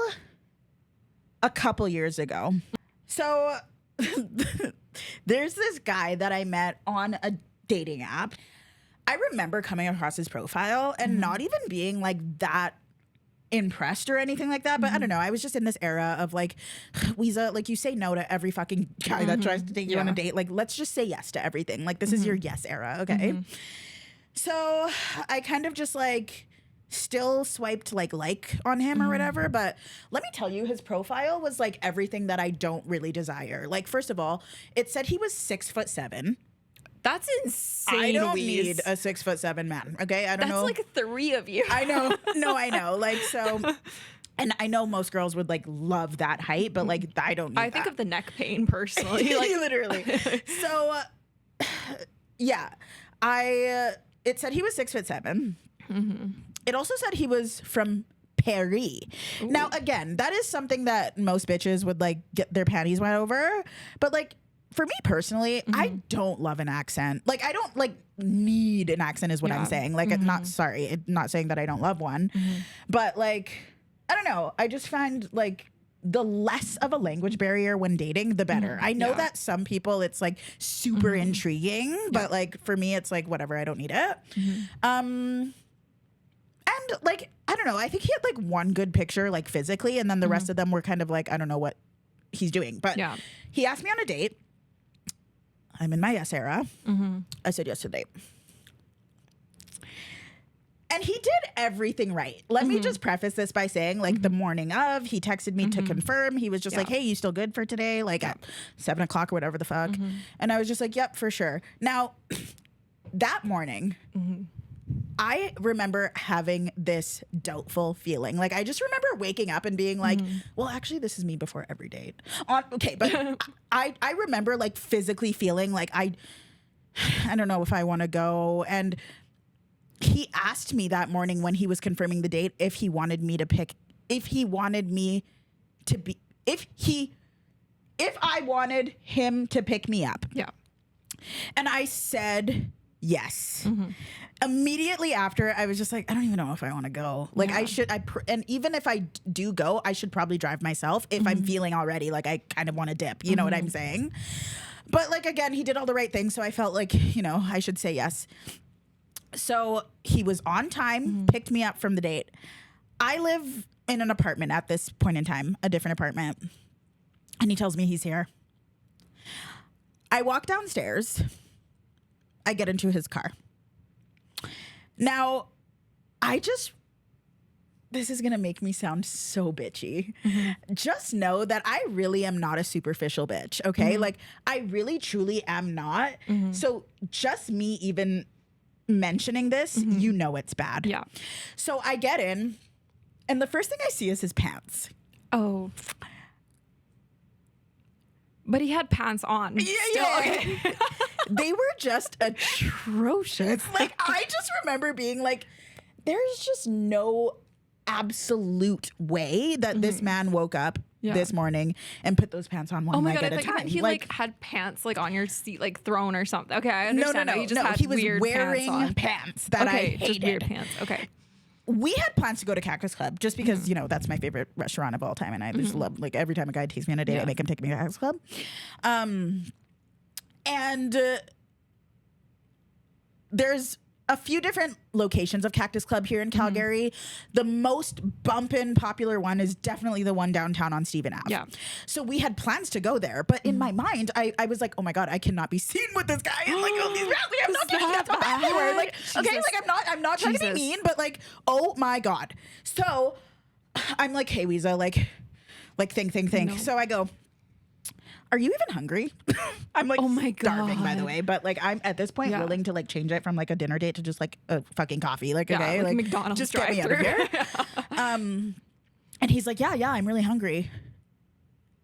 a couple years ago. So there's this guy that I met on a dating app. I remember coming across his profile and not even being like that impressed or anything like that, but I don't know, I was just in this era of like, Wiza, like you say no to every fucking guy that tries to take you on a date, like let's just say yes to everything, like this is your yes era, okay? So I kind of just like still swiped like on him or whatever, but let me tell you, his profile was like everything that I don't really desire. Like first of all, it said he was 6'7". That's insane. I don't need a 6'7" man. Okay, I don't know. That's like 3 of you. I know. No, I know. Like so, and I know most girls would like love that height, but like I don't need I think of the neck pain personally. Like literally. So, yeah, it said he was 6'7". It also said he was from Paris. Ooh. Now, again, that is something that most bitches would like get their panties wet over, but like. For me personally, I don't love an accent. Like I don't like need an accent is what I'm saying. Like not saying that I don't love one, but like, I don't know. I just find like the less of a language barrier when dating, the better. I know that some people it's like super intriguing, but like for me, it's like, whatever, I don't need it. And like, I don't know. I think he had like one good picture, like physically. And then the rest of them were kind of like, I don't know what he's doing, but he asked me on a date. I'm in my yes era. I said yes to the date. And he did everything right. Let me just preface this by saying, like, the morning of, he texted me to confirm. He was just like, hey, you still good for today? Like, at 7 o'clock or whatever the fuck. And I was just like, yep, for sure. Now, that morning, I remember having this doubtful feeling. Like, I just remember waking up and being like, well, actually, this is me before every date. Okay, but I remember, like, physically feeling like I don't know if I want to go. And he asked me that morning when he was confirming the date if I wanted him to pick me up. Yeah. And I said yes. Immediately after, I was just like, I don't even know if I want to go. Like and even if I do go, I should probably drive myself if I'm feeling already like I kind of want to dip. You know what I'm saying? But like, again, he did all the right things. So I felt like, you know, I should say yes. So he was on time, picked me up from the date. I live in an apartment at this point in time, a different apartment. And he tells me he's here. I walk downstairs. I get into his car. Now, this is going to make me sound so bitchy. Just know that I really am not a superficial bitch, okay? Like, I really, truly am not. So just me even mentioning this, you know it's bad. Yeah. So I get in, and the first thing I see is his pants. Oh. But he had pants on. Yeah. Okay. They were just atrocious. Like, I just remember being like, there's just no absolute way that this man woke up this morning and put those pants on one leg at a time. He like had pants like on your seat, like thrown or something. Okay, I understand. No, he was wearing pants that I hated. Just weird pants. Okay. We had plans to go to Cactus Club just because, you know, that's my favorite restaurant of all time. And I just love, like, every time a guy takes me on a date, I make him take me to Cactus Club. There's a few different locations of Cactus Club here in Calgary. The most bumpin' popular one is definitely the one downtown on Stephen Ave. Yeah. So we had plans to go there, but in my mind, I was like, oh my God, I cannot be seen with this guy. And like, oh, these rats, like, I'm not taking that everywhere. Like, okay, like I'm not trying to be mean, but like, oh my God. So I'm like, hey, Wiza, like think. No. So I go, are you even hungry? I'm like, oh my starving, by the way. But like, I'm at this point willing to like change it from like a dinner date to just like a fucking coffee. Like, okay, like McDonald's just get me out of here. And he's like, yeah, I'm really hungry.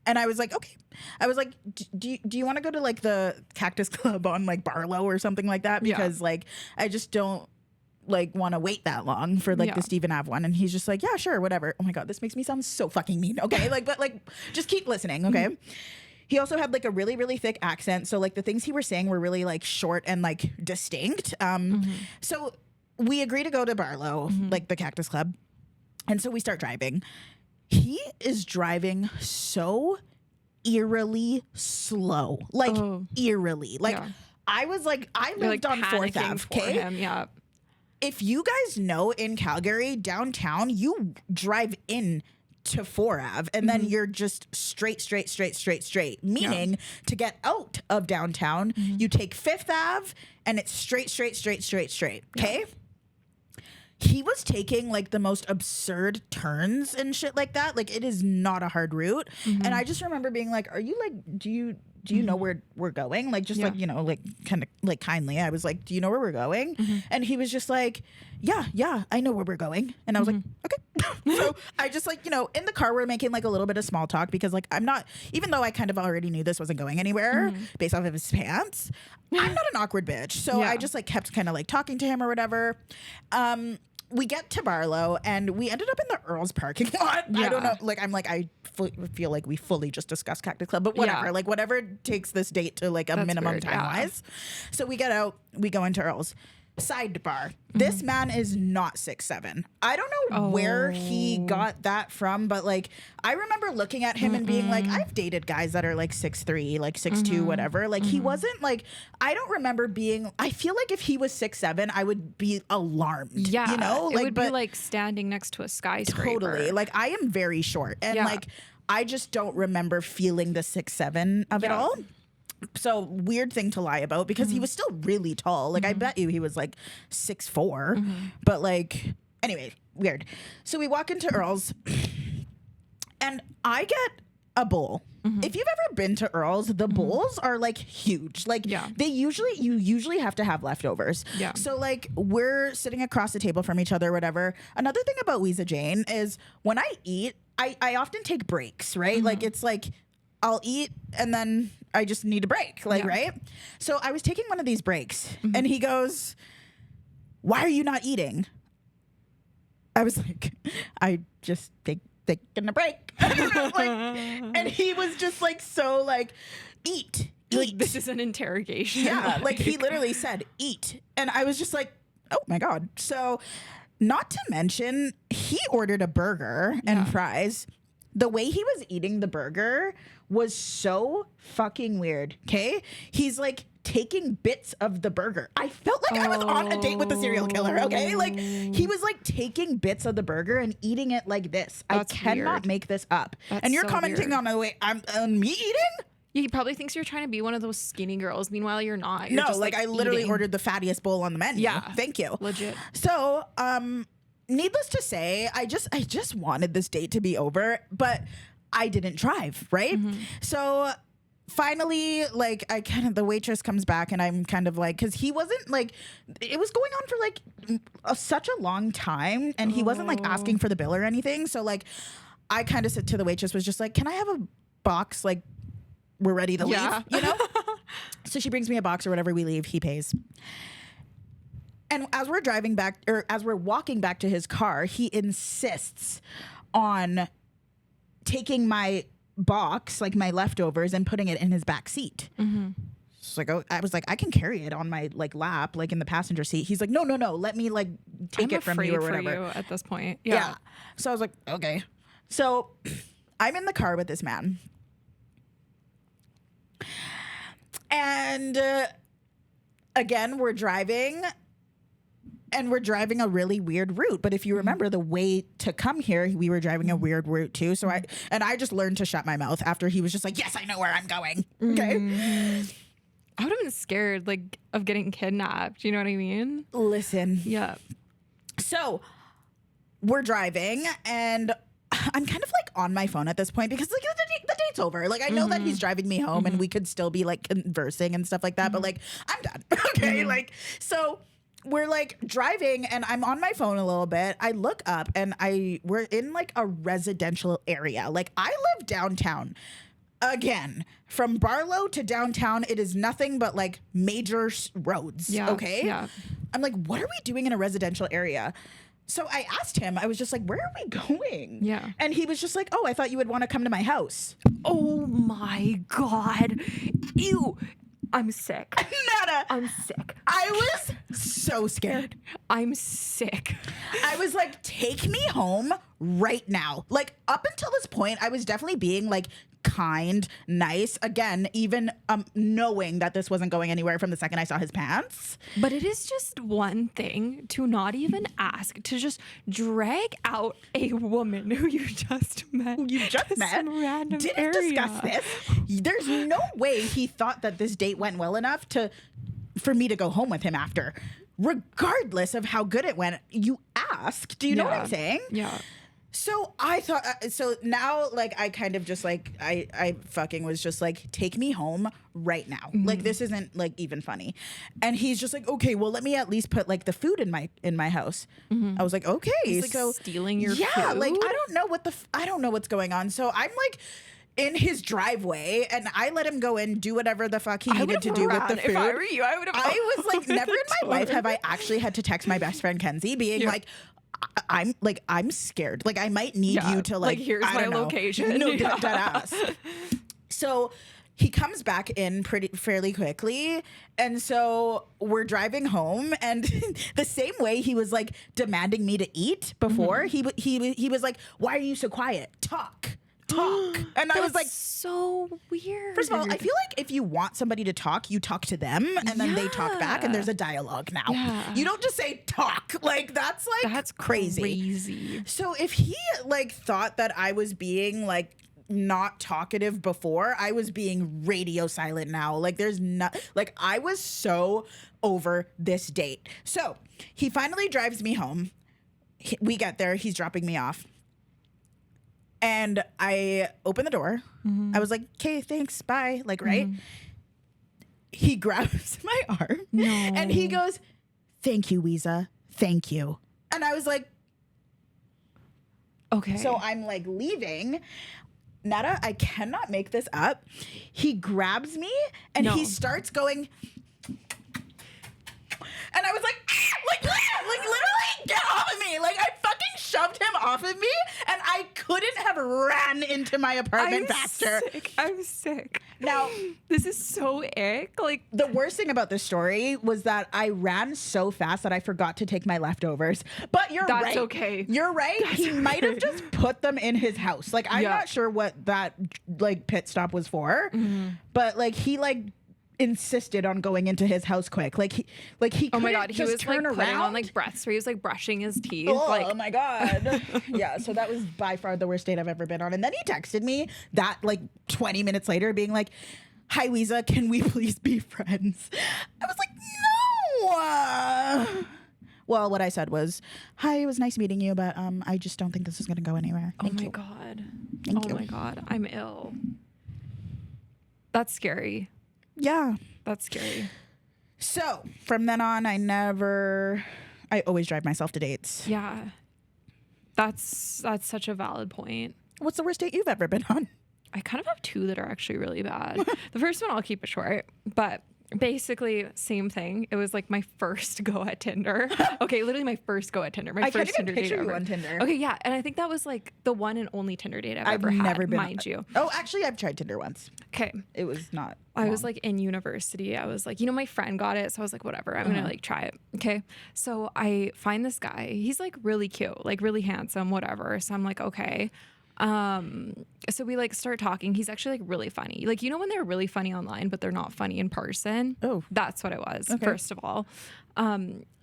And I was like, okay. I was like, do you want to go to like the Cactus Club on like Barlow or something like that? Because like, I just don't like want to wait that long for like the Stephen Ave one. And he's just like, yeah, sure, whatever. Oh my God, this makes me sound so fucking mean. Okay. Like, but like, just keep listening. Okay. He also had like a really, really thick accent. So like the things he was saying were really like short and like distinct. So we agree to go to Barlow, like the Cactus Club. And so we start driving. He is driving so eerily slow, like eerily. Like I was like, I lived on 4th Ave. Okay. Yeah. If you guys know in Calgary downtown, you drive in to 4 Ave and then you're just straight. Meaning to get out of downtown, you take 5th Ave and it's straight. Okay. He was taking like the most absurd turns and shit like that. Like it is not a hard route. And I just remember being like, are you like, do you know where we're going? Like, just like, you know, like kind of like kindly. I was like, do you know where we're going? And he was just like, yeah, I know where we're going. And I was like, okay. So I just like, you know, in the car, we're making like a little bit of small talk because like, I'm not, even though I kind of already knew this wasn't going anywhere based off of his pants, I'm not an awkward bitch. So I just like kept kind of like talking to him or whatever. We get to Barlow and we ended up in the Earl's parking lot. I don't know. Like, I'm like, I feel like we fully just discussed Cactus Club, but whatever. Like, whatever takes this date to like a minimum time-wise. So we get out, we go into Earl's. Sidebar. This man is not 6'7". I don't know where he got that from, but like, I remember looking at him and being like, I've dated guys that are like 6'3", like 6'2", whatever. Like he wasn't like, I don't remember being, I feel like if he was 6'7", I would be alarmed. Yeah. You know? It would be like standing next to a skyscraper. Totally. Like I am very short and like, I just don't remember feeling the 6'7" of it all. So weird thing to lie about because he was still really tall. Like I bet you he was like 6'4", but like, anyway, weird. So we walk into Earl's and I get a bowl. If you've ever been to Earl's, the bowls are like huge. Like you usually have to have leftovers. So like we're sitting across the table from each other, whatever. Another thing about Wiza Jane is when I eat, I often take breaks, right? Like it's like, I'll eat and then I just need a break, like, right? So I was taking one of these breaks and he goes, why are you not eating? I was like, I just taking a break. Like, and he was just like, so like, eat. Like, this is an interrogation. Yeah, like he literally said, eat. And I was just like, oh my God. So not to mention, he ordered a burger and fries. The way he was eating the burger was so fucking weird. Okay. He's like taking bits of the burger. I felt like I was on a date with a serial killer. Okay. Like he was like taking bits of the burger and eating it like this. That's I cannot weird. Make this up. That's and you're so commenting weird. on the way I'm me eating. He probably thinks you're trying to be one of those skinny girls. Meanwhile, you're not. You're No, just, like I literally eating. ordered the fattiest bowl on the menu. Yeah. Thank you. Legit. So, needless to say, I just wanted this date to be over, but I didn't drive, right? So finally, like the waitress comes back and I'm kind of like, cause he wasn't like, it was going on for like such a long time and he wasn't like asking for the bill or anything. So like, I kind of said to the waitress was just like, can I have a box? Like we're ready to leave, you know? So she brings me a box or whatever, we leave, he pays. And as we're driving back or as we're walking back to his car, he insists on taking my box, like my leftovers, and putting it in his back seat. So like, I was like, I can carry it on my like lap, like in the passenger seat. He's like, no, let me like take it from you or whatever. For you at this point. Yeah. So I was like, okay. So I'm in the car with this man. And again, we're driving. And we're driving a really weird route. But if you remember the way to come here, we were driving a weird route too. So I just learned to shut my mouth after he was just like, yes, I know where I'm going. Okay. I would have been scared like of getting kidnapped. You know what I mean? Listen. Yeah. So we're driving and I'm kind of like on my phone at this point because like the date's over. Like I know that he's driving me home and we could still be like conversing and stuff like that. But like, I'm done. Okay. Like, so we're like driving and I'm on my phone a little bit. I look up and we're in like a residential area. Like I live downtown. again, from Barlow to downtown, it is nothing but like major roads. Yeah. Okay. Yeah. I'm like, what are we doing in a residential area? So I asked him, I was just like, where are we going? Yeah. And he was just like, oh, I thought you would want to come to my house. Oh my God. Ew. I'm sick. Nada. I'm sick. I was so scared. I'm sick. I was like, take me home right now. Like, up until this point, I was definitely being like kind, nice. Again, even knowing that this wasn't going anywhere from the second I saw his pants. But it is just one thing to not even ask, to just drag out a woman who you just met. You just met. Some random Didn't area. discuss this. There's no way he thought that this date went well enough for me to go home with him after. Regardless of how good it went, you asked. Do you know what I'm saying? Yeah. So I thought, so now, like, I kind of just like, I fucking was just like, take me home right now. Mm-hmm. Like, this isn't like even funny. And he's just like, okay, well, let me at least put like the food in my house. Mm-hmm. I was like, okay. He's, like, so stealing your yeah, food? like, I don't know what's going on. So I'm like in his driveway and I let him go in, do whatever the fuck he needed to do with the food. If I were you, I would have. I was like, never in my life have I actually had to text my best friend Kenzie being like, I'm scared. Like, I might need you to like here's I my don't know. location. No, dead ass. So he comes back in fairly quickly, and so we're driving home, and the same way he was like demanding me to eat before, he was like, "Why are you so quiet? Talk." And I was like, so weird. First of all, I feel like if you want somebody to talk, you talk to them and then they talk back and there's a dialogue now. Yeah. You don't just say talk. Like, that's crazy. So if he like thought that I was being like not talkative before, I was being radio silent now. Like, there's not, like, I was so over this date. So he finally drives me home. We get there. He's dropping me off. And I open the door. Mm-hmm. I was like, okay, thanks, bye. Like, right? Mm-hmm. He grabs my arm and he goes, thank you, Wiza. Thank you. And I was like, okay. So I'm like leaving. Nada, I cannot make this up. He grabs me and he starts going. And I was like, literally, get off of me. Like, I fucking shoved him off of me, and I couldn't have ran into my apartment faster. I'm sick. Now, this is so ick. Like, the worst thing about this story was that I ran so fast that I forgot to take my leftovers. But you're right. That's okay. You're right. He might have just put them in his house. Like, I'm not sure what that, like, pit stop was for. Mm-hmm. But, like, he, like, insisted on going into his house quick. Like he oh my God, he was turn like putting around. on like breaths where he was like brushing his teeth. Oh my God. Yeah, so that was by far the worst date I've ever been on. And then he texted me that like 20 minutes later being like, hi Wiza, can we please be friends? I was like, no. Well, what I said was, hi, it was nice meeting you, but I just don't think this is gonna go anywhere. Thank you. God. Thank you. Oh my God, I'm ill. That's scary. Yeah. That's scary. So from then on, I always drive myself to dates. Yeah. That's such a valid point. What's the worst date you've ever been on? I kind of have two that are actually really bad. The first one, I'll keep it short, but basically same thing. It was like my first go at Tinder. Okay, literally my first go at Tinder. My first Tinder date ever. On Tinder. Okay, yeah, and I think that was like the one and only Tinder date I've ever never had, been mind you. Oh, actually, I've tried Tinder once. Okay, it was not. I was like in university. I was like, my friend got it, so I was like, whatever, I'm gonna like try it. Okay, so I find this guy. He's like really cute, like really handsome, whatever. So I'm like, okay. So we like start talking. He's actually like really funny. Like, when they're really funny online, but they're not funny in person. Oh, that's what it was. Okay. First of all.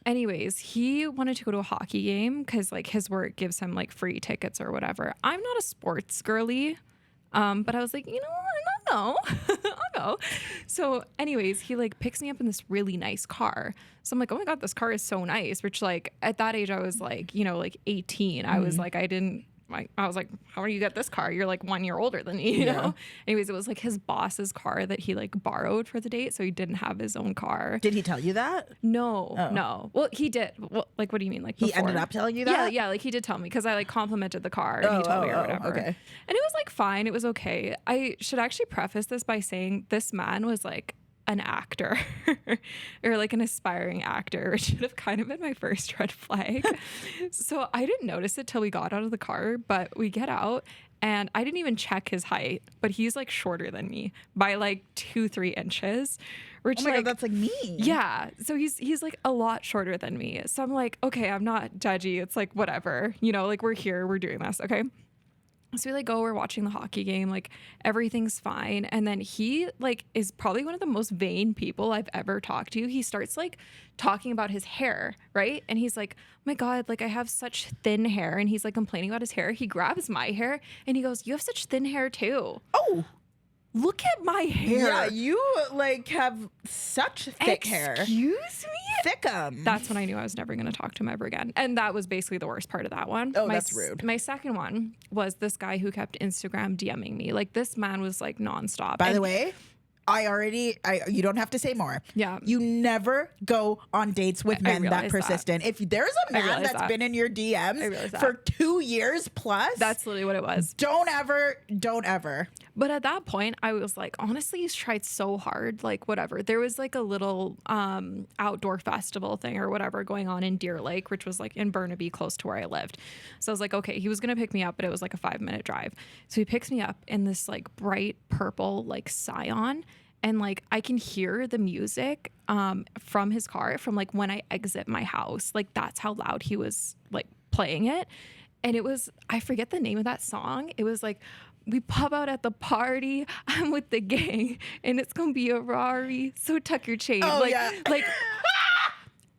Anyways, he wanted to go to a hockey game because like his work gives him like free tickets or whatever. I'm not a sports girly. But I was like, I'll go. So anyways, he like picks me up in this really nice car. So I'm like, oh my God, this car is so nice. Which like at that age I was like, like 18. I was like, I didn't I was like, how do you get this car? You're like 1 year older than me, you know? Anyways, it was like his boss's car that he like borrowed for the date. So he didn't have his own car. Did he tell you that? No. Well, he did. Well, like, what do you mean? Like, he ended up telling you that? Yeah. Like, he did tell me because I like complimented the car and he told me or whatever. Okay. And it was like fine. It was okay. I should actually preface this by saying this man was like an actor or like an aspiring actor, which should have kind of been my first red flag. So I didn't notice it till we got out of the car, but we get out and I didn't even check his height, but he's like shorter than me by like 2-3 inches. Which, oh my God, that's like me. Yeah. So he's like a lot shorter than me. So I'm like, okay, I'm not judgy. It's like, whatever, you know, like we're here, we're doing this. Okay. So we like go, we're watching the hockey game, like everything's fine. And then he like is probably one of the most vain people I've ever talked to. He starts like talking about his hair, right? And he's like, oh my God, like I have such thin hair. And he's like complaining about his hair. He grabs my hair and he goes, you have such thin hair too. Oh, look at my hair. Yeah, you like have such thick hair. Excuse me? Thickum. That's when I knew I was never going to talk to him ever again. And that was basically the worst part of that one. Oh, that's rude. My second one was this guy who kept Instagram DMing me. Like this man was like nonstop. By the way, you don't have to say more. Yeah. You never go on dates with men that persistent. If there's a man that's been in your DMs for 2 years plus, that's literally what it was. Don't ever. But at that point, I was like, honestly, he's tried so hard. Like, whatever. There was like a little outdoor festival thing or whatever going on in Deer Lake, which was like in Burnaby, close to where I lived. So I was like, okay, he was going to pick me up, but it was like a 5-minute drive. So he picks me up in this like bright purple, like Scion. And like I can hear the music from his car from like when I exit my house. Like that's how loud he was like playing it. And it was, I forget the name of that song. It was like, we pop out at the party, I'm with the gang, and it's gonna be a Rari. So tuck your chain. Oh, yeah. Like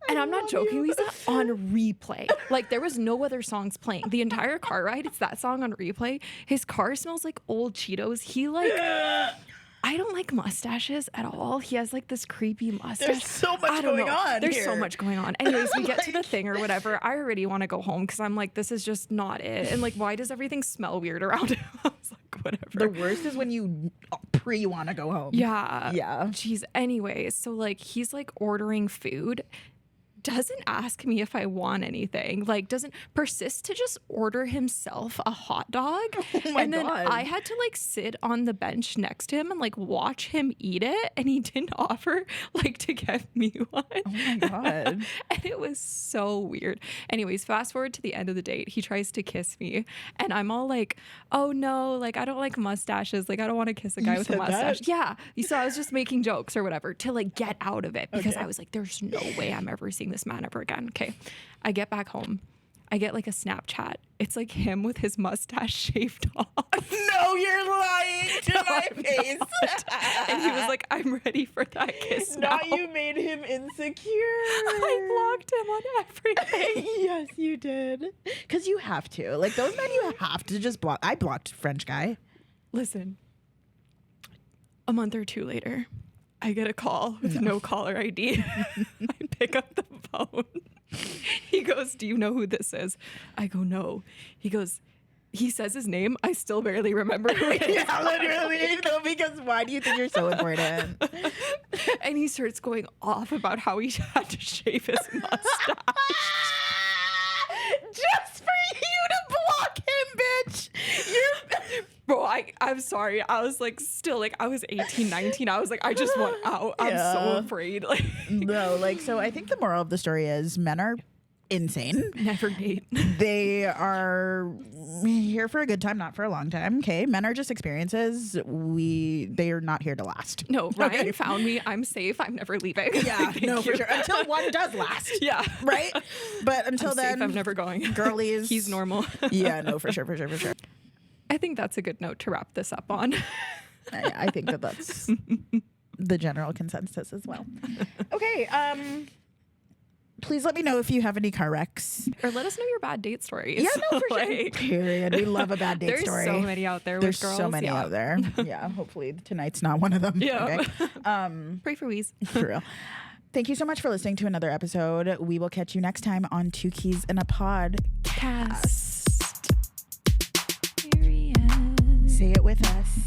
and I'm not joking, Lisa, on replay. Like there was no other songs playing. The entire car ride, it's that song on replay. His car smells like old Cheetos. He like I don't like mustaches at all. He has like this creepy mustache. There's so much going on. There's so much going on. Anyways, we get to the thing or whatever. I already want to go home because I'm like, this is just not it. And like, why does everything smell weird around him? I was like, whatever. The worst is when you want to go home. Yeah. Yeah. Jeez. Anyways, so like he's like ordering food. Doesn't ask me if I want anything, like doesn't persist to just order himself a hot dog. Oh my and then God. I had to like sit on the bench next to him and like watch him eat it. And he didn't offer like to get me one. Oh my God. And it was so weird. Anyways, fast forward to the end of the date. He tries to kiss me and I'm all like, oh no, like I don't like mustaches. Like I don't want to kiss a guy with a mustache. That? Yeah. So I was just making jokes or whatever to like get out of it because I was like, there's no way I'm ever seeing this man ever again. Okay. I get back home. I get like a Snapchat. It's like him with his mustache shaved off. No, you're lying to my face. And he was like, I'm ready for that kiss now. You made him insecure. I blocked him on everything. Yes, you did. Because you have to. Like those men, you have to just block. I blocked French guy. Listen, a month or two later, I get a call with no caller ID. I pick up the phone. He goes, do you know who this is? I go, no. He goes, he says his name. I still barely remember who it is. Yeah, literally. No, because why do you think you're so important? And he starts going off about how he had to shave his mustache. Just for you to block him, bitch. Bro, I'm sorry. I was like, still like, I was 18, 19. I was like, I just want out. I'm so afraid. Like, no, like, so I think the moral of the story is men are insane. Never date. They are here for a good time, not for a long time. Okay. Men are just experiences. They are not here to last. No, Ryan found me. I'm safe. I'm never leaving. Yeah, no, for sure. Until one does last. Yeah. Right? But until then, safe, I'm never going. Girlies. He's normal. Yeah, no, for sure. I think that's a good note to wrap this up on. I think that's the general consensus as well. Okay. Please let me know if you have any car wrecks. Or let us know your bad date stories. Yeah, no, for sure. Period. We love a bad date story. There's so many out there with girls. There's so many out there. Yeah, hopefully tonight's not one of them. Yeah. Okay. Pray for Wiza. For real. Thank you so much for listening to another episode. We will catch you next time on Two Keys in a Podcast. Say it with us.